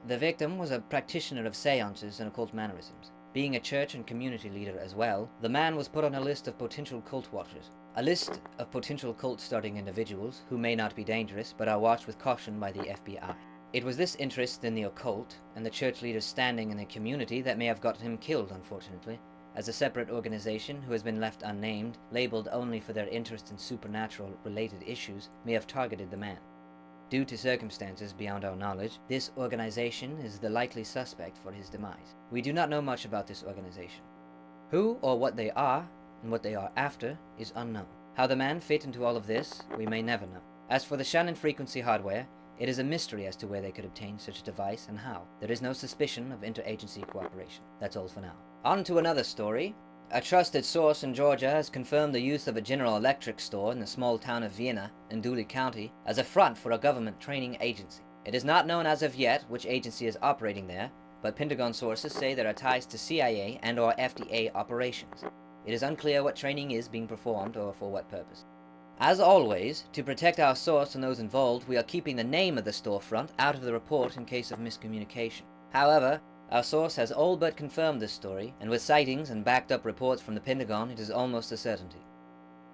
The victim was a practitioner of seances and occult mannerisms. Being a church and community leader as well, the man was put on a list of potential cult watchers. A list of potential cult-starting individuals who may not be dangerous but are watched with caution by the FBI. It was this interest in the occult and the church leader's standing in the community that may have gotten him killed, unfortunately, as a separate organization who has been left unnamed, labeled only for their interest in supernatural-related issues, may have targeted the man. Due to circumstances beyond our knowledge, this organization is the likely suspect for his demise. We do not know much about this organization. Who or what they are, and what they are after, is unknown. How the man fit into all of this, we may never know. As for the Shannon frequency hardware, it is a mystery as to where they could obtain such a device and how. There is no suspicion of interagency cooperation. That's all for now. On to another story. A trusted source in Georgia has confirmed the use of a General Electric store in the small town of Vienna in Dooley County as a front for a government training agency. It is not known as of yet which agency is operating there, but Pentagon sources say there are ties to CIA and or FDA operations. It is unclear what training is being performed or for what purpose. As always, to protect our source and those involved, we are keeping the name of the storefront out of the report in case of miscommunication. However, Our source has all but confirmed this story, and with sightings and backed up reports from the Pentagon, it is almost a certainty.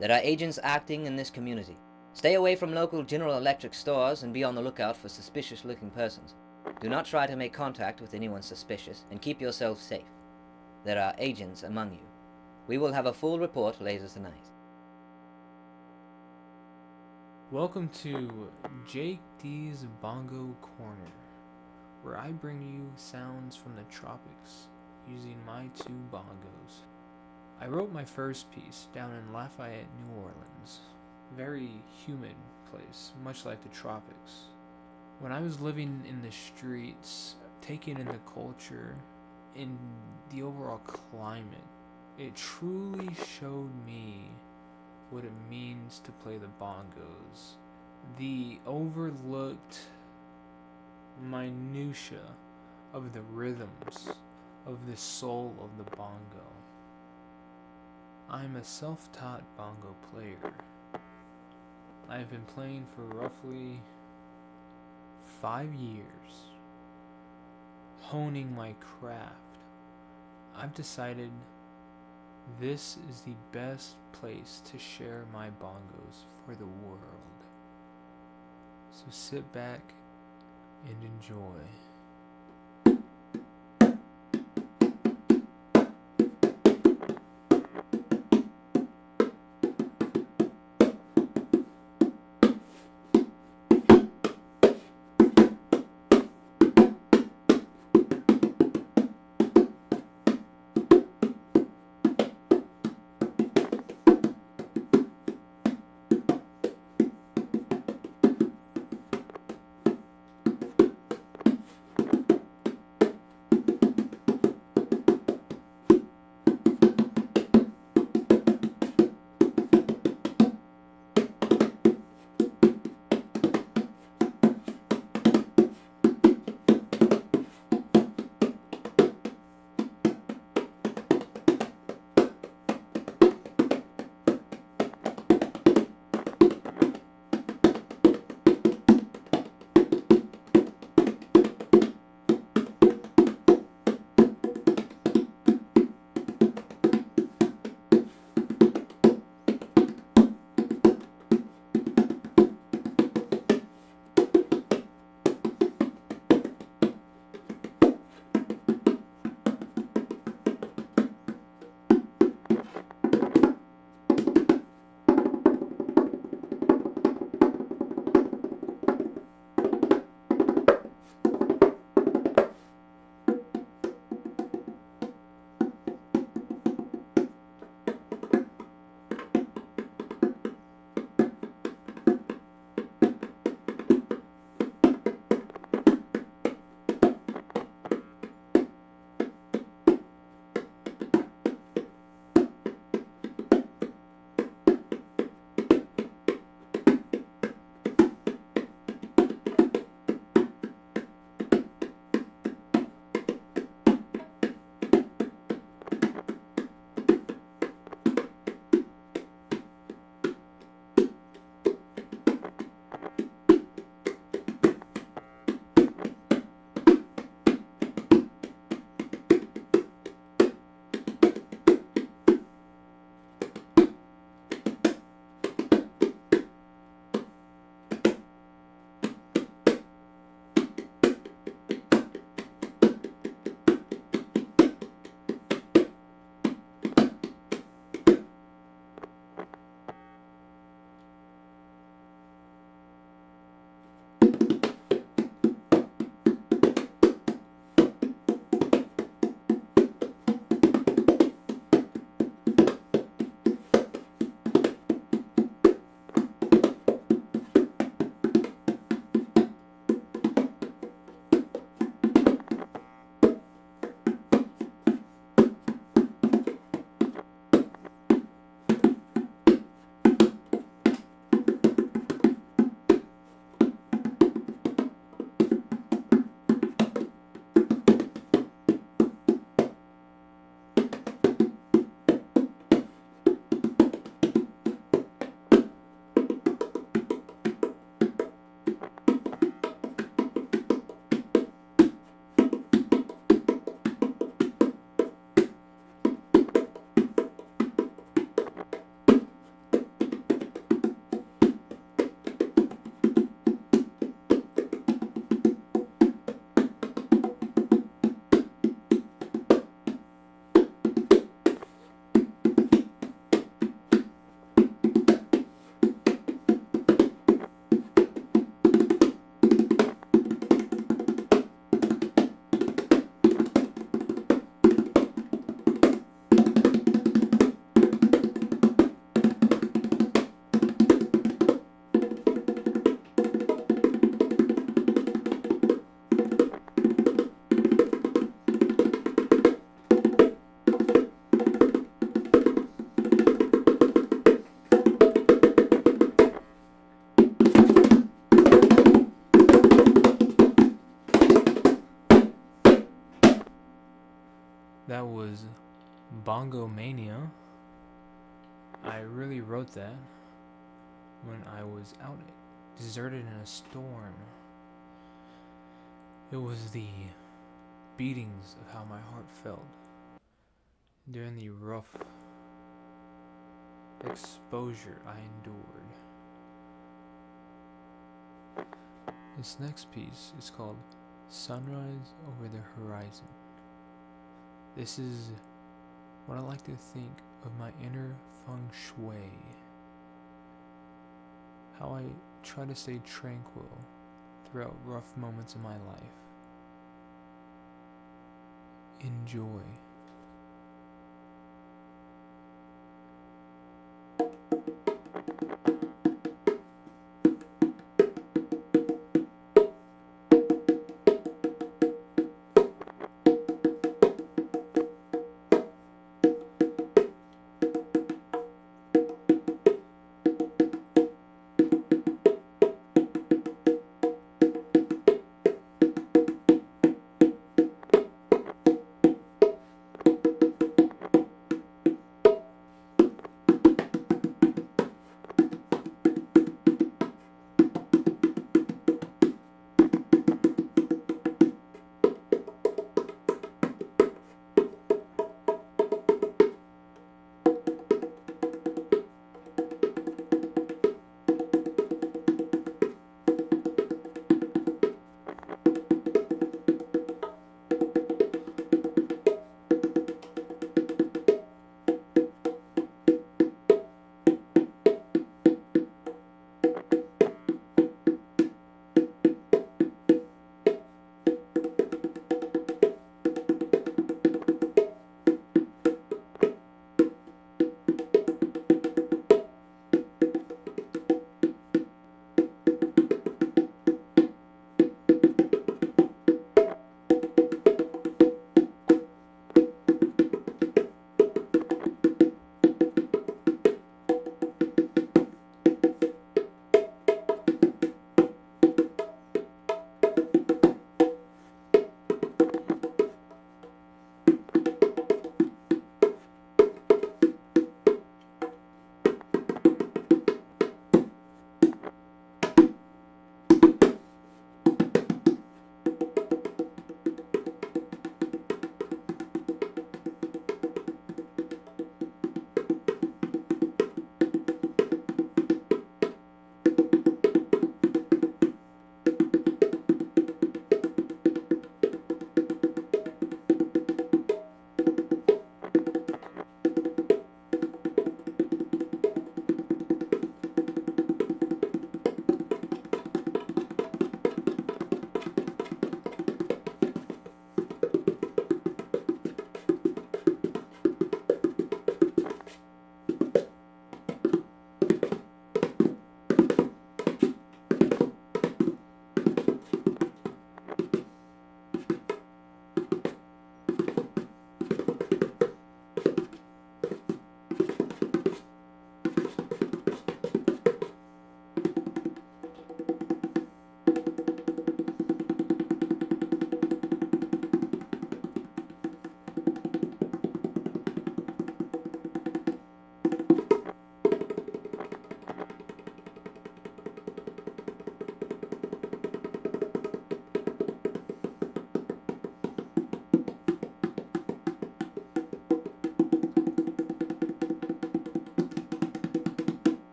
There are agents acting in this community. Stay away from local General Electric stores and be on the lookout for suspicious-looking persons. Do not try to make contact with anyone suspicious, and keep yourself safe. There are agents among you. We will have a full report later tonight.
Welcome to Jake D's Bongo Corner, where I bring you sounds from the tropics using my two bongos. I wrote my first piece down in Lafayette, New Orleans. Very humid place, much like the tropics. When I was living in the streets, taking in the culture, in the overall climate, it truly showed me what it means to play the bongos. The overlooked minutia of the rhythms, of the soul of the bongo. I'm a self-taught bongo player. I've been playing for roughly 5 years, honing my craft. I've decided this is the best place to share my bongos for the world. So sit back and enjoy. That was Bongo Mania. I really wrote that when I was out deserted in a storm. It was the beatings of how my heart felt during the rough exposure I endured. This next piece is called Sunrise Over the Horizon. This is what I like to think of my inner feng shui. How I try to stay tranquil throughout rough moments in my life. Enjoy.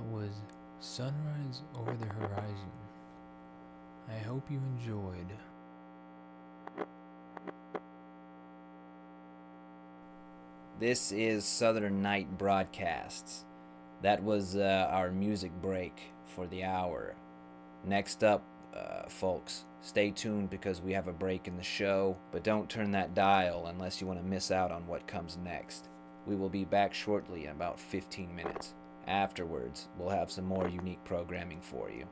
That was Sunrise Over the Horizon. I hope you enjoyed.
This is Southern Night Broadcasts. That was our music break for the hour. Next up, folks, stay tuned because we have a break in the show, but don't turn that dial unless you want to miss out on what comes next. We will be back shortly in about 15 minutes. Afterwards, we'll have some more unique programming for you.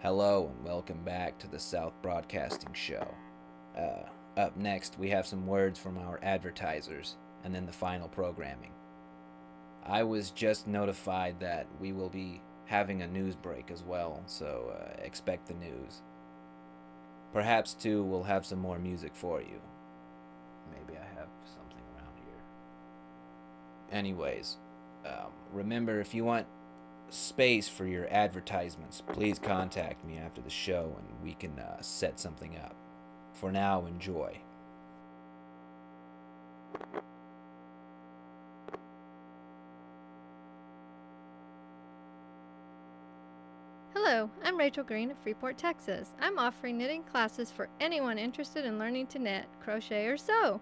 Hello and welcome back to the South Broadcasting Show. Up next, we have some words from our advertisers and then the final programming. I was just notified that we will be having a news break as well, so expect the news. Perhaps, too, we'll have some more music for you. Maybe I have something around here. Anyways, remember, if you want space for your advertisements, please contact me after the show and we can set something up. For now, enjoy.
Hello, I'm Rachel Green of Freeport, Texas. I'm offering knitting classes for anyone interested in learning to knit, crochet, or sew.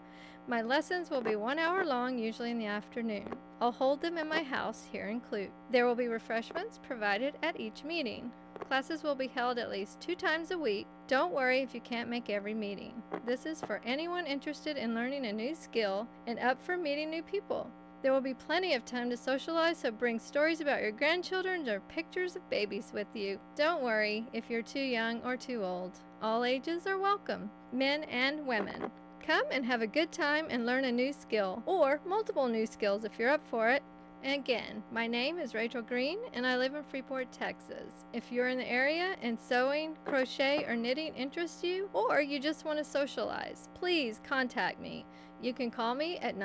My lessons will be 1 hour long, usually in the afternoon. I'll hold them in my house here in Clute. There will be refreshments provided at each meeting. Classes will be held at least 2 times a week. Don't worry if you can't make every meeting. This is for anyone interested in learning a new skill and up for meeting new people. There will be plenty of time to socialize, so bring stories about your grandchildren or pictures of babies with you. Don't worry if you're too young or too old. All ages are welcome, men and women. Come and have a good time and learn a new skill, or multiple new skills if you're up for it. And again, my name is Rachel Green, and I live in Freeport, Texas. If you're in the area and sewing, crochet, or knitting interests you, or you just want to socialize, please contact me. You can call me at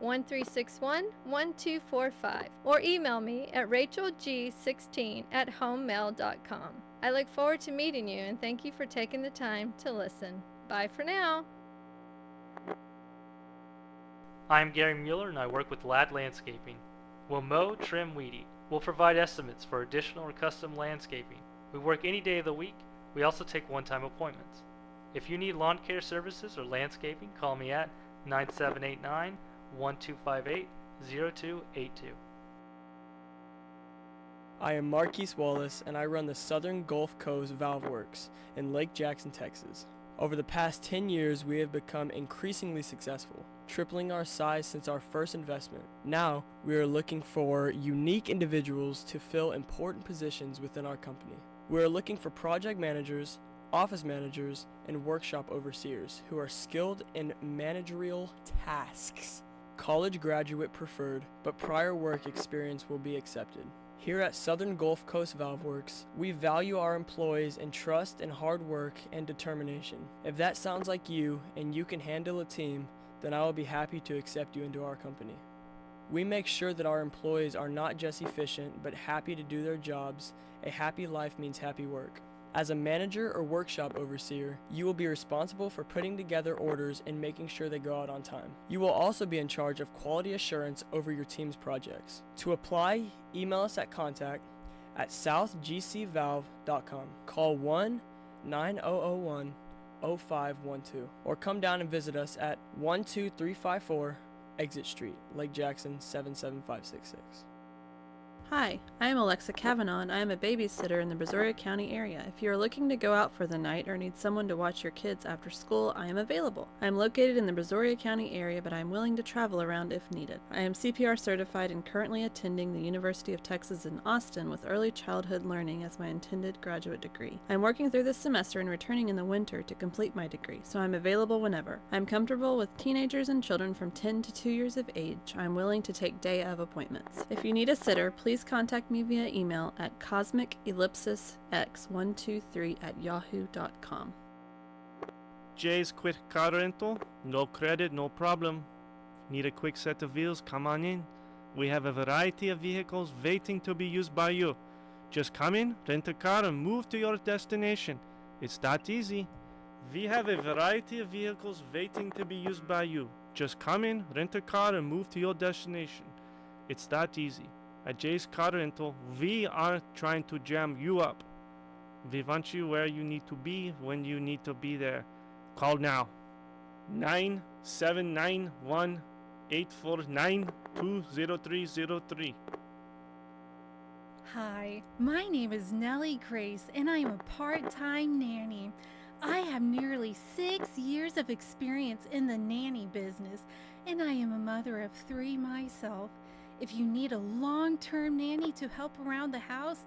978-1361-1245 or email me at rachelg16@homemail.com. I look forward to meeting you and thank you for taking the time to listen. Bye for now.
I'm Gary Mueller and I work with Lad Landscaping. We'll mow, trim, weed eat. We'll provide estimates for additional or custom landscaping. We work any day of the week. We also take one-time appointments. If you need lawn care services or landscaping, call me at 9789-1258-0282.
I am Marquise Wallace and I run the Southern Gulf Coast Valve Works in Lake Jackson, Texas. Over the past 10 years, we have become increasingly successful, tripling our size since our first investment. Now, we are looking for unique individuals to fill important positions within our company. We are looking for project managers, office managers, and workshop overseers who are skilled in managerial tasks. College graduate preferred, but prior work experience will be accepted. Here at Southern Gulf Coast Valve Works, we value our employees in trust and hard work and determination. If that sounds like you and you can handle a team, then I will be happy to accept you into our company. We make sure that our employees are not just efficient, but happy to do their jobs. A happy life means happy work. As a manager or workshop overseer, you will be responsible for putting together orders and making sure they go out on time. You will also be in charge of quality assurance over your team's projects. To apply, email us at contact@southgcvalve.com. Call 1-9001-0512 or come down and visit us at 12354 Exit Street, Lake Jackson 77566.
Hi, I am Alexa Kavanaugh and I am a babysitter in the Brazoria County area. If you are looking to go out for the night or need someone to watch your kids after school, I am available. I am located in the Brazoria County area, but I am willing to travel around if needed. I am CPR certified and currently attending the University of Texas in Austin with early childhood learning as my intended graduate degree. I am working through this semester and returning in the winter to complete my degree, so I am available whenever. I am comfortable with teenagers and children from 10 to 2 years of age. I am willing to take day of appointments. If you need a sitter, please contact me via email at cosmicellipsisx123@yahoo.com.
Jay's Quick Car Rental. No credit, no problem. Need a quick set of wheels? Come on in. We have a variety of vehicles waiting to be used by you. Just come in, rent a car, and move to your destination. It's that easy. We have a variety of vehicles waiting to be used by you. Just come in, rent a car, and move to your destination. It's that easy. At Jay's Car Rental, we aren't trying to jam you up. We want you where you need to be when you need to be there. Call now. 979-1-849-20303.
Hi, my name is Nellie Grace, and I am a part-time nanny. I have nearly 6 years of experience in the nanny business, and I am a mother of 3 myself. If you need a long-term nanny to help around the house,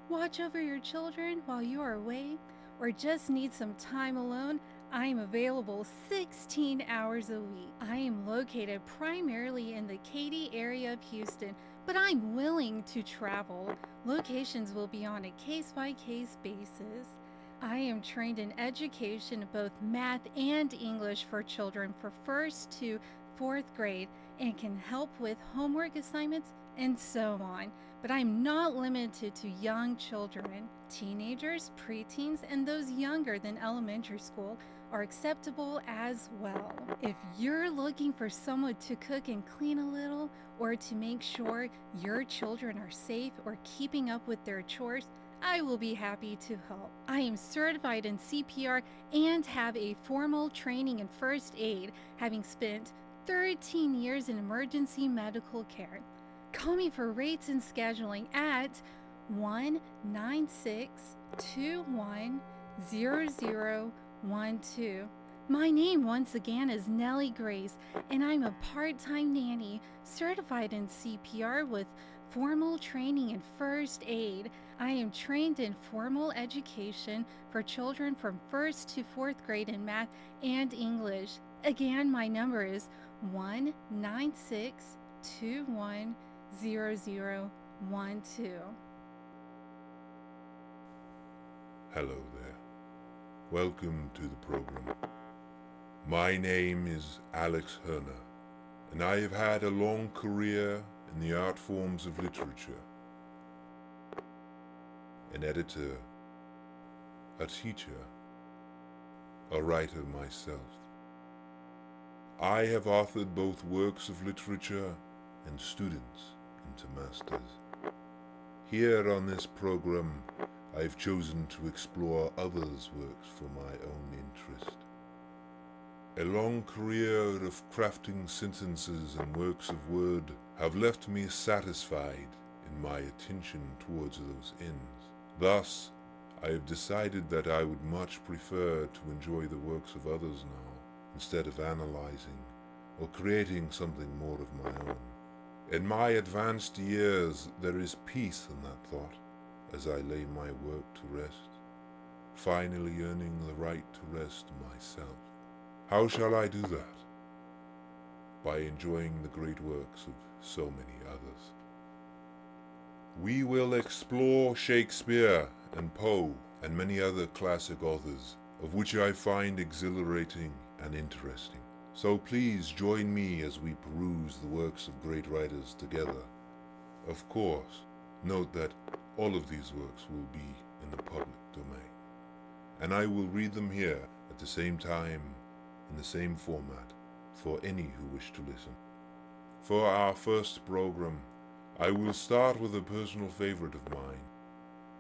watch over your children while you are away, or just need some time alone, I am available 16 hours a week. I am located primarily in the Katy area of Houston, but I'm willing to travel. Locations will be on a case-by-case basis. I am trained in education of both math and English for children for 1st to 4th grade and can help with homework assignments and so on. But I'm not limited to young children. Teenagers, preteens, and those younger than elementary school are acceptable as well. If you're looking for someone to cook and clean a little, or to make sure your children are safe or keeping up with their chores, I will be happy to help. I am certified in CPR and have a formal training in first aid, having spent 13 years in emergency medical care. Call me for rates and scheduling at 196210012. My name once again is Nellie Grace, and I'm a part-time nanny certified in CPR with formal training in first aid. I am trained in formal education for children from 1st to 4th grade in math and English. Again, my number is 196210012.
Hello there. Welcome to the program. My name is Alex Herner, and I have had a long career in the art forms of literature. An editor, a teacher, a writer myself. I have authored both works of literature and students into masters. Here on this program, I have chosen to explore others' works for my own interest. A long career of crafting sentences and works of word have left me satisfied in my attention towards those ends. Thus, I have decided that I would much prefer to enjoy the works of others now, instead of analyzing or creating something more of my own. In my advanced years, there is peace in that thought, as I lay my work to rest, finally earning the right to rest myself. How shall I do that? By enjoying the great works of so many others. We will explore Shakespeare and Poe and many other classic authors, of which I find exhilarating and interesting. So please join me as we peruse the works of great writers together. Of course, note that all of these works will be in the public domain, and I will read them here at the same time, in the same format, for any who wish to listen. For our first program, I will start with a personal favorite of mine.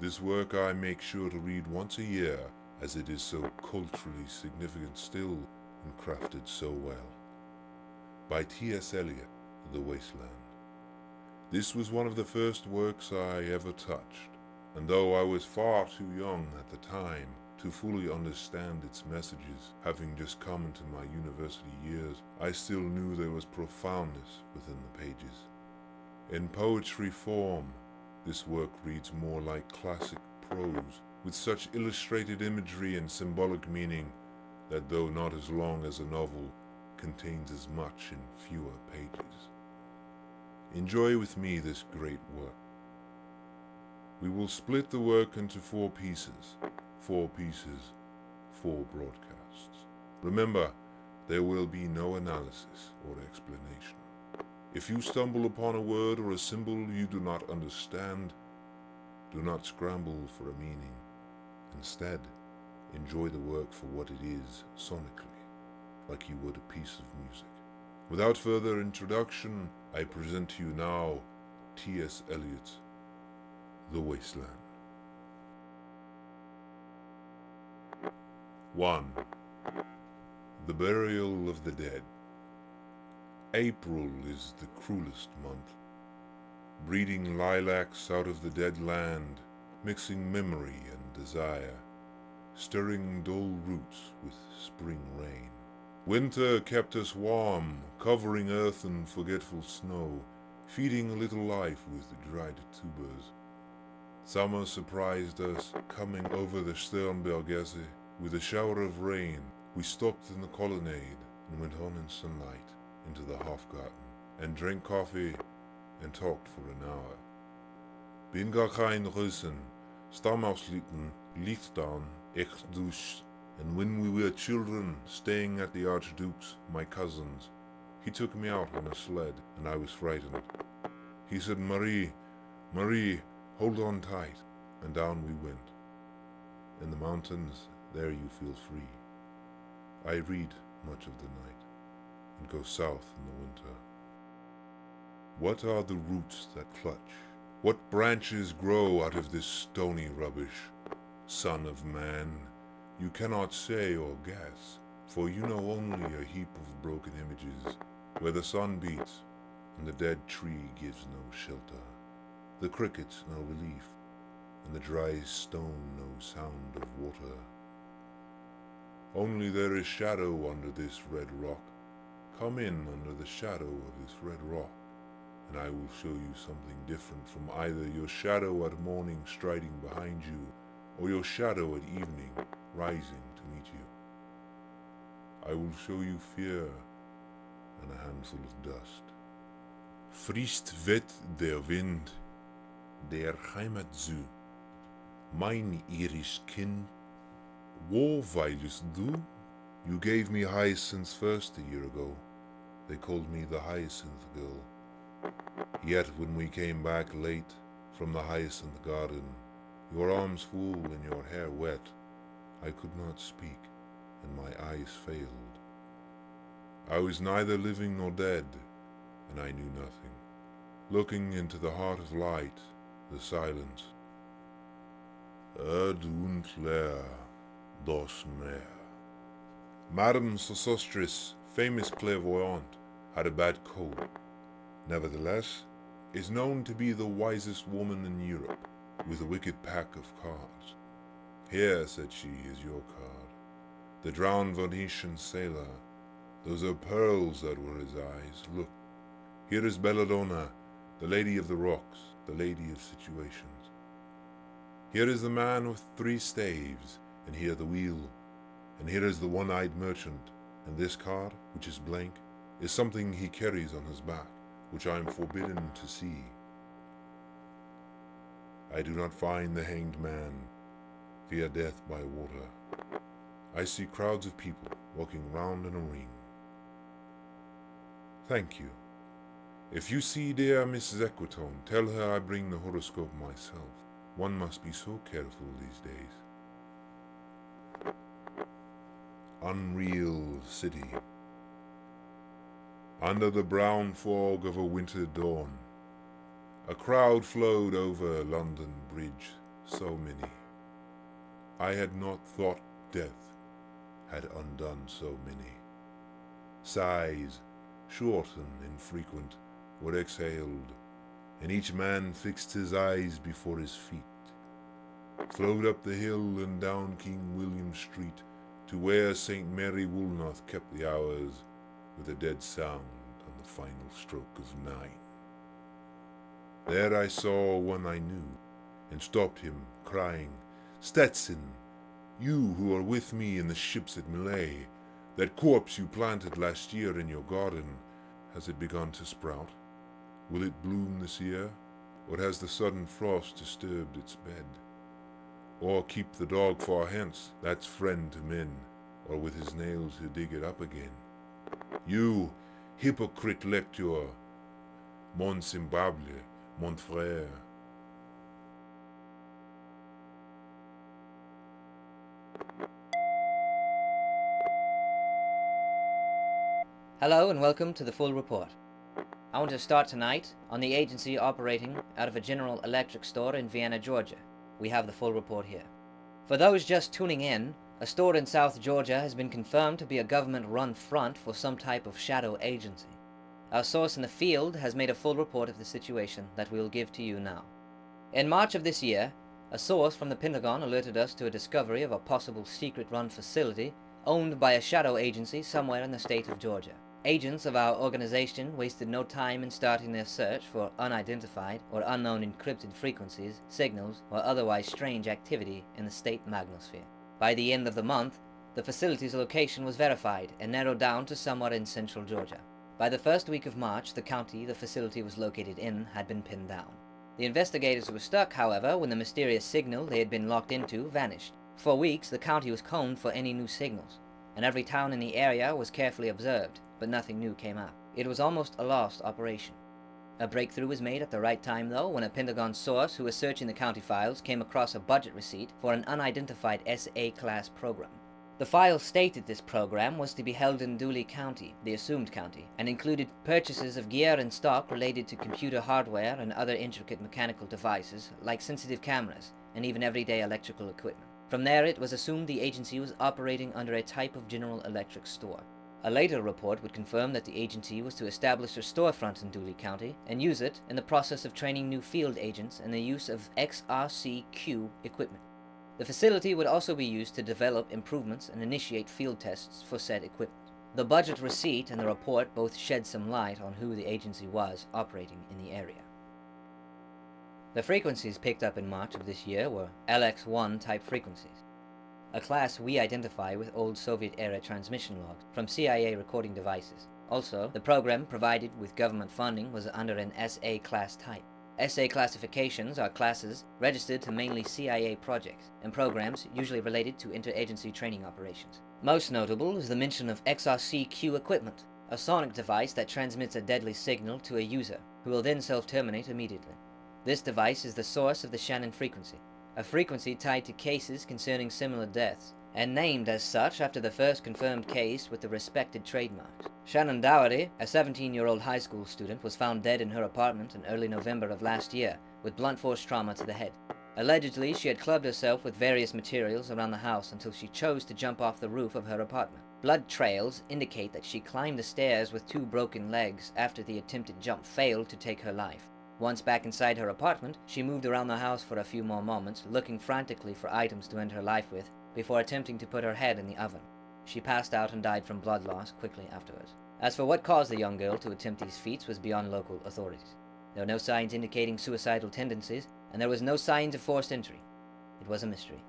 This work I make sure to read once a year, as it is so culturally significant still and crafted so well. By T.S. Eliot, The Wasteland. This was one of the first works I ever touched, and though I was far too young at the time to fully understand its messages, having just come into my university years, I still knew there was profoundness within the pages. In poetry form, this work reads more like classic prose, with such illustrated imagery and symbolic meaning that, though not as long as a novel, contains as much in fewer pages. Enjoy with me this great work. We will split the work into 4 pieces, 4 broadcasts. Remember, there will be no analysis or explanation. If you stumble upon a word or a symbol you do not understand, do not scramble for a meaning. Instead, enjoy the work for what it is sonically, like you would a piece of music. Without further introduction, I present to you now T.S. Eliot's The Wasteland. 1. The Burial of the Dead. April is the cruelest month, breeding lilacs out of the dead land, mixing memory and desire, stirring dull roots with spring rain. Winter kept us warm, covering earth in forgetful snow, feeding little life with dried tubers. Summer surprised us, coming over the Sternbergesse with a shower of rain. We stopped in the colonnade and went on in sunlight into the Hofgarten and drank coffee and talked for an hour. Bin gar kein Russen, stam aus Lichtown, echt dus. And when we were children, staying at the Archduke's, my cousin's, he took me out on a sled, and I was frightened. He said, Marie, Marie, hold on tight. And down we went. In the mountains, there you feel free. I read much of the night, and go south in the winter. What are the roots that clutch? What branches grow out of this stony rubbish? Son of man, you cannot say or guess, for you know only a heap of broken images, where the sun beats, and the dead tree gives no shelter, the crickets no relief, and the dry stone no sound of water. Only there is shadow under this red rock. Come in under the shadow of this red rock, and I will show you something different from either your shadow at morning striding behind you, or your shadow at evening rising to meet you. I will show you fear and a handful of dust. Vriest wet der Wind, der Heimat zu. Mein Irisch Kind, wo weilest du? You gave me hyacinths first a year ago. They called me the Hyacinth Girl. Yet when we came back late from the hyacinth garden, your arms full and your hair wet, I could not speak, and my eyes failed. I was neither living nor dead, and I knew nothing. Looking into the heart of light, the silence. Und leer, dos Meer. Madame Sosostris, famous clairvoyante, had a bad cold. Nevertheless, is known to be the wisest woman in Europe, with a wicked pack of cards. Here, said she, is your card. The drowned Venetian sailor. Those are pearls that were his eyes. Look, here is Belladonna, the lady of the rocks, the lady of situations. Here is the man with 3 staves, and here the wheel, and here is the one-eyed merchant, and this card, which is blank, is something he carries on his back, which I am forbidden to see. I do not find the hanged man, fear death by water. I see crowds of people walking round in a ring. Thank you. If you see dear Mrs. Equitone, tell her I bring the horoscope myself. One must be so careful these days. Unreal City. Under the brown fog of a winter dawn, a crowd flowed over London Bridge, so many. I had not thought death had undone so many. Sighs, short and infrequent, were exhaled, and each man fixed his eyes before his feet, flowed up the hill and down King William Street to where St. Mary Woolnoth kept the hours with a dead sound on the final stroke of 9. There I saw one I knew, and stopped him, crying, Stetson, you who are with me in the ships at Millay, that corpse you planted last year in your garden, has it begun to sprout? Will it bloom this year, or has the sudden frost disturbed its bed? Or keep the dog far hence, that's friend to men, or with his nails to dig it up again? You, hypocrite lector, mon semblable, mon frère.
Hello and welcome to the full report. I want to start tonight on the agency operating out of a General Electric store in Vienna, Georgia. We have the full report here. For those just tuning in, a store in South Georgia has been confirmed to be a government-run front for some type of shadow agency. Our source in the field has made a full report of the situation that we will give to you now. In March of this year, a source from the Pentagon alerted us to a discovery of a possible secret-run facility owned by a shadow agency somewhere in the state of Georgia. Agents of our organization wasted no time in starting their search for unidentified or unknown encrypted frequencies, signals, or otherwise strange activity in the state magnosphere. By the end of the month, the facility's location was verified and narrowed down to somewhere in central Georgia. By the first week of March, the county the facility was located in had been pinned down. The investigators were stuck, however, when the mysterious signal they had been locked into vanished. For weeks, the county was combed for any new signals, and every town in the area was carefully observed, but nothing new came up. It was almost a lost operation. A breakthrough was made at the right time, though, when a Pentagon source who was searching the county files came across a budget receipt for an unidentified SA-class program. The file stated this program was to be held in Dooley County, the assumed county, and included purchases of gear and stock related to computer hardware and other intricate mechanical devices, like sensitive cameras, and even everyday electrical equipment. From there, it was assumed the agency was operating under a type of General Electric store. A later report would confirm that the agency was to establish a storefront in Dooley County and use it in the process of training new field agents in the use of XRCQ equipment. The facility would also be used to develop improvements and initiate field tests for said equipment. The budget receipt and the report both shed some light on who the agency was operating in the area. The frequencies picked up in March of this year were LX1 type frequencies, a class we identify with old Soviet-era transmission logs from CIA recording devices. Also, the program provided with government funding was under an SA class type. SA classifications are classes registered to mainly CIA projects and programs usually related to interagency training operations. Most notable is the mention of XRCQ equipment, a sonic device that transmits a deadly signal to a user, who will then self-terminate immediately. This device is the source of the Shannon frequency, a frequency tied to cases concerning similar deaths, and named as such after the first confirmed case with the respected trademarks. Shannon Dougherty, a 17-year-old high school student, was found dead in her apartment in early November of last year, with blunt force trauma to the head. Allegedly, she had clubbed herself with various materials around the house until she chose to jump off the roof of her apartment. Blood trails indicate that she climbed the stairs with 2 broken legs after the attempted jump failed to take her life. Once back inside her apartment, she moved around the house for a few more moments, looking frantically for items to end her life with, before attempting to put her head in the oven. She passed out and died from blood loss quickly afterwards. As for what caused the young girl to attempt these feats was beyond local authorities. There were no signs indicating suicidal tendencies, and there was no signs of forced entry. It was a mystery.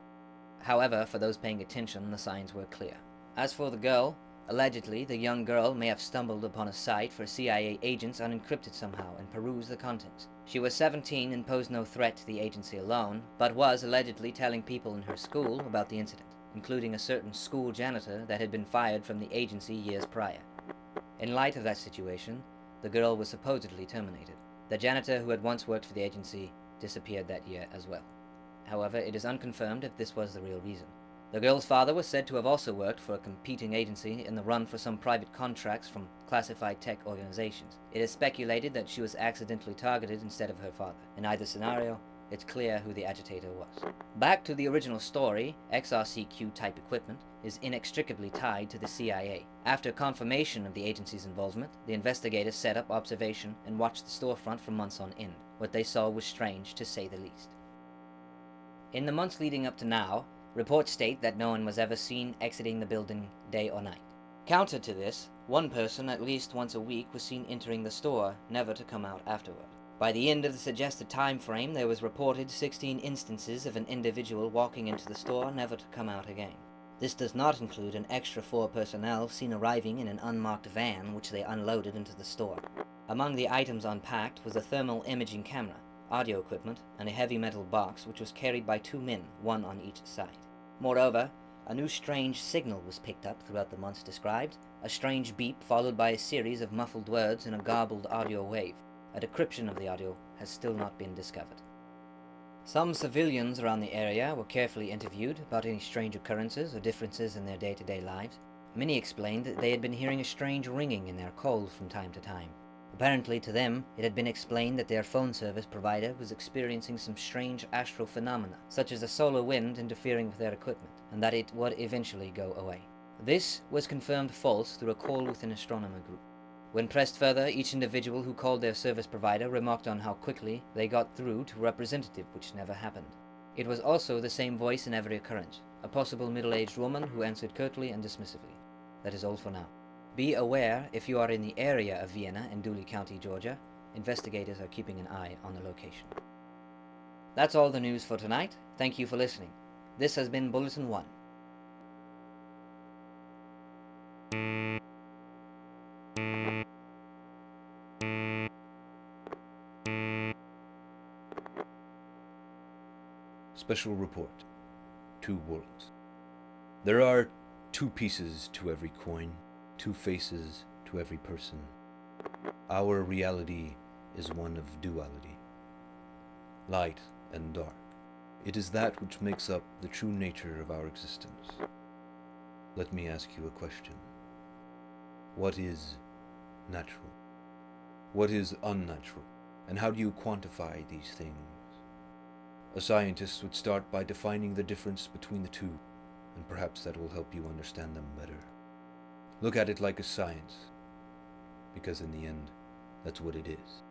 However, for those paying attention, the signs were clear. As for the girl, allegedly, the young girl may have stumbled upon a site for CIA agents unencrypted somehow and perused the contents. She was 17 and posed no threat to the agency alone, but was allegedly telling people in her school about the incident, including a certain school janitor that had been fired from the agency years prior. In light of that situation, the girl was supposedly terminated. The janitor who had once worked for the agency disappeared that year as well. However, it is unconfirmed if this was the real reason. The girl's father was said to have also worked for a competing agency in the run for some private contracts from classified tech organizations. It is speculated that she was accidentally targeted instead of her father. In either scenario, it's clear who the agitator was. Back to the original story, XRCQ type equipment is inextricably tied to the CIA. After confirmation of the agency's involvement, the investigators set up observation and watched the storefront for months on end. What they saw was strange, to say the least. In the months leading up to now, reports state that no one was ever seen exiting the building day or night. Counter to this, one person at least once a week was seen entering the store, never to come out afterward. By the end of the suggested time frame, there was reported 16 instances of an individual walking into the store, never to come out again. This does not include an extra 4 personnel seen arriving in an unmarked van which they unloaded into the store. Among the items unpacked was a thermal imaging camera, audio equipment, and a heavy metal box which was carried by 2 men, one on each side. Moreover, a new strange signal was picked up throughout the months described, a strange beep followed by a series of muffled words in a garbled audio wave. A decryption of the audio has still not been discovered. Some civilians around the area were carefully interviewed about any strange occurrences or differences in their day-to-day lives. Many explained that they had been hearing a strange ringing in their calls from time to time. Apparently to them, it had been explained that their phone service provider was experiencing some strange astral phenomena, such as a solar wind interfering with their equipment, and that it would eventually go away. This was confirmed false through a call with an astronomer group. When pressed further, each individual who called their service provider remarked on how quickly they got through to a representative, which never happened. It was also the same voice in every occurrence, a possible middle-aged woman who answered curtly and dismissively. That is all for now. Be aware if you are in the area of Vienna and Dooley County, Georgia. Investigators are keeping an eye on the location. That's all the news for tonight. Thank you for listening. This has been Bulletin 1.
Special report. 2 worlds. There are 2 pieces to every coin, 2 faces to every person. Our reality is one of duality. Light and dark. It is that which makes up the true nature of our existence. Let me ask you a question. What is natural? What is unnatural? And how do you quantify these things? A scientist would start by defining the difference between the two, and perhaps that will help you understand them better. Look at it like a science, because in the end, that's what it is.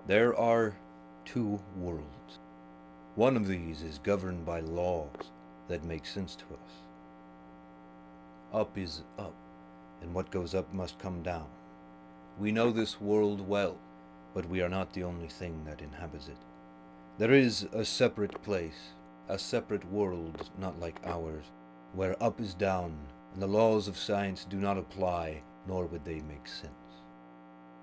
There are 2 worlds. One of these is governed by laws that make sense to us. Up is up, and what goes up must come down. We know this world well, but we are not the only thing that inhabits it. There is a separate place, a separate world not like ours, where up is down, and the laws of science do not apply, nor would they make sense.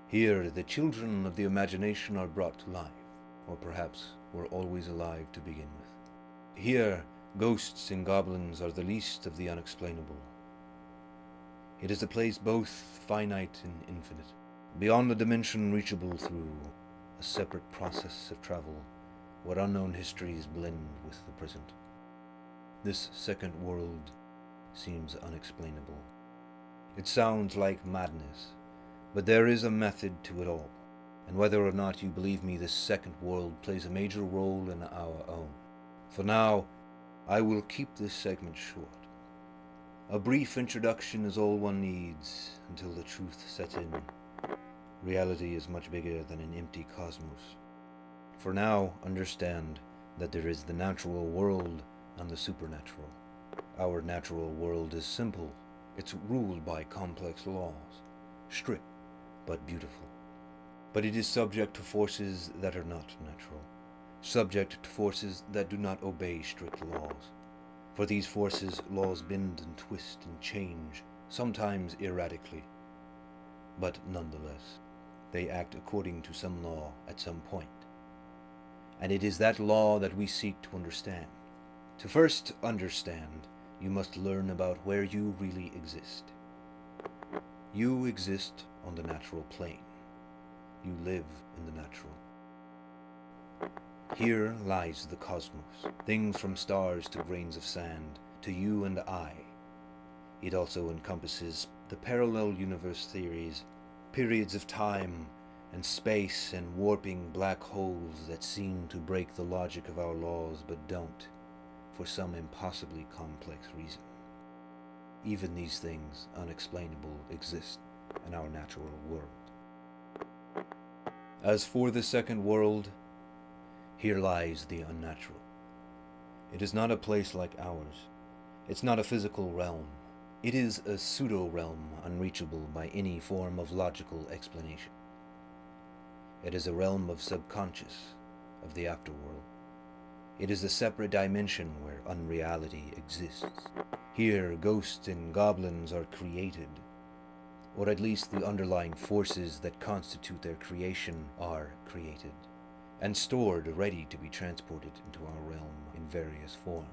Here, the children of the imagination are brought to life, or perhaps were always alive to begin with. Here, ghosts and goblins are the least of the unexplainable. It is a place both finite and infinite, beyond a dimension reachable through a separate process of travel, where unknown histories blend with the present. This second world seems unexplainable. It sounds like madness, but there is a method to it all, and whether or not you believe me, this second world plays a major role in our own. For now, I will keep this segment short. A brief introduction is all one needs until the truth sets in. Reality is much bigger than an empty cosmos. For now, understand that there is the natural world and the supernatural. Our natural world is simple. It's ruled by complex laws, strict but beautiful. But it is subject to forces that are not natural, subject to forces that do not obey strict laws. For these forces, laws bend and twist and change, sometimes erratically, but nonetheless, they act according to some law at some point. And it is that law that we seek to understand. To first understand, you must learn about where you really exist. You exist on the natural plane. You live in the natural. Here lies the cosmos, things from stars to grains of sand, to you and I. It also encompasses the parallel universe theories, periods of time and space and warping black holes that seem to break the logic of our laws but don't, for some impossibly complex reason. Even these things, unexplainable, exist in our natural world. As for the second world, here lies the unnatural. It is not a place like ours. It's not a physical realm. It is a pseudo-realm unreachable by any form of logical explanation. It is a realm of subconscious, of the afterworld. It is a separate dimension where unreality exists. Here, ghosts and goblins are created, or at least the underlying forces that constitute their creation are created, and stored ready to be transported into our realm in various forms.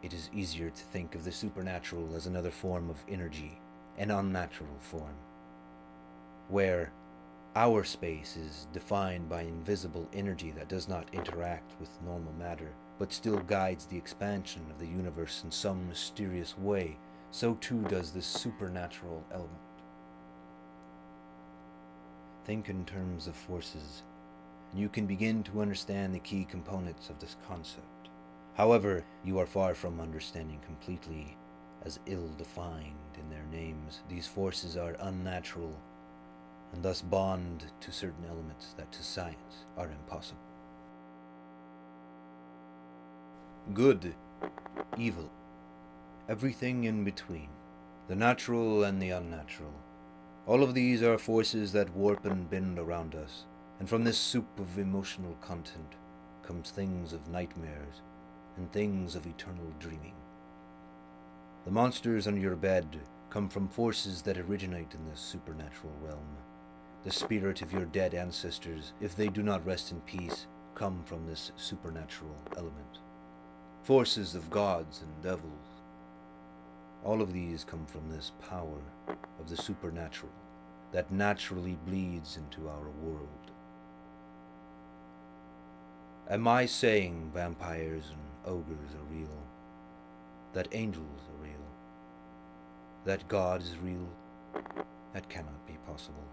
It is easier to think of the supernatural as another form of energy, an unnatural form, where our space is defined by invisible energy that does not interact with normal matter, but still guides the expansion of the universe in some mysterious way. So too does this supernatural element. Think in terms of forces, and you can begin to understand the key components of this concept. However, you are far from understanding completely, as ill-defined in their names. These forces are unnatural, and thus bond to certain elements that to science are impossible. Good, evil, everything in between, the natural and the unnatural. All of these are forces that warp and bend around us, and from this soup of emotional content comes things of nightmares and things of eternal dreaming. The monsters under your bed come from forces that originate in this supernatural realm. The spirit of your dead ancestors, if they do not rest in peace, come from this supernatural element. Forces of gods and devils. All of these come from this power of the supernatural that naturally bleeds into our world. Am I saying vampires and ogres are real? That angels are real? That God is real? That cannot be possible.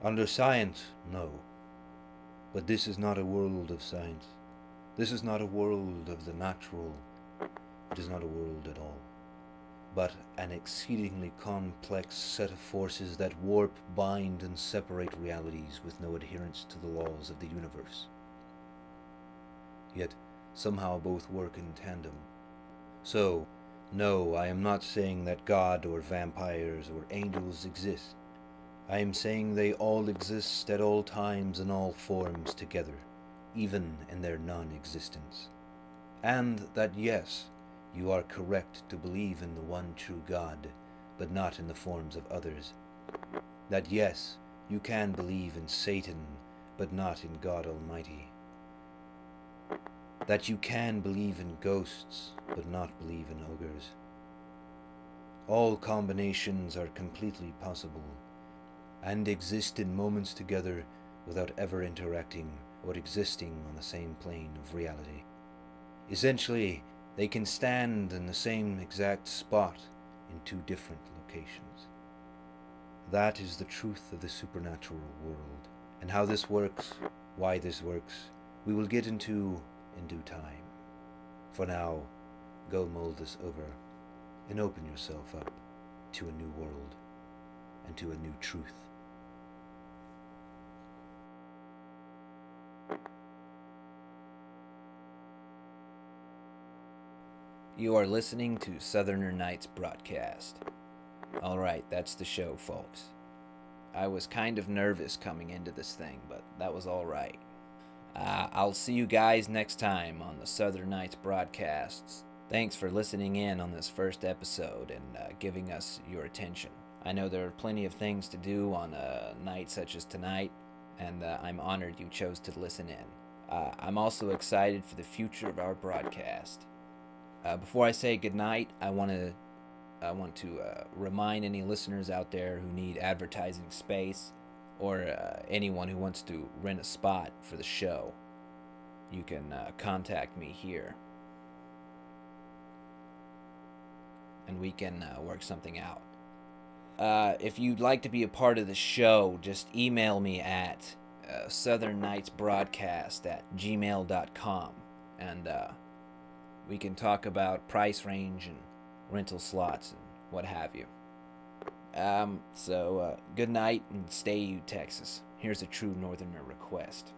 Under science, no. But this is not a world of science. This is not a world of the natural. It is not a world at all, but an exceedingly complex set of forces that warp, bind, and separate realities with no adherence to the laws of the universe. Yet, somehow both work in tandem. So, no, I am not saying that God or vampires or angels exist. I am saying they all exist at all times and all forms together, even in their non-existence. And that yes, you are correct to believe in the one true God, but not in the forms of others. That yes, you can believe in Satan, but not in God Almighty. That you can believe in ghosts, but not believe in ogres. All combinations are completely possible, and exist in moments together without ever interacting or existing on the same plane of reality. Essentially, they can stand in the same exact spot in two different locations. That is the truth of the supernatural world, and how this works, why this works, we will get into in due time. For now, go mull this over, and open yourself up to a new world, and to a new truth.
You are listening to Southerner Nights broadcast. Alright, that's the show, folks. I was kind of nervous coming into this thing, but that was alright. I'll see you guys next time on the Southern Nights broadcasts. Thanks for listening in on this first episode and giving us your attention. I know there are plenty of things to do on a night such as tonight, and I'm honored you chose to listen in. I'm also excited for the future of our broadcast. Before I say goodnight, I want to remind any listeners out there who need advertising space, or anyone who wants to rent a spot for the show. You can contact me here, and we can work something out. If you'd like to be a part of the show, just email me at southernnightsbroadcast@gmail.com, and we can talk about price range and rental slots and what have you. So good night and stay you, Texas. Here's a true Northerner request.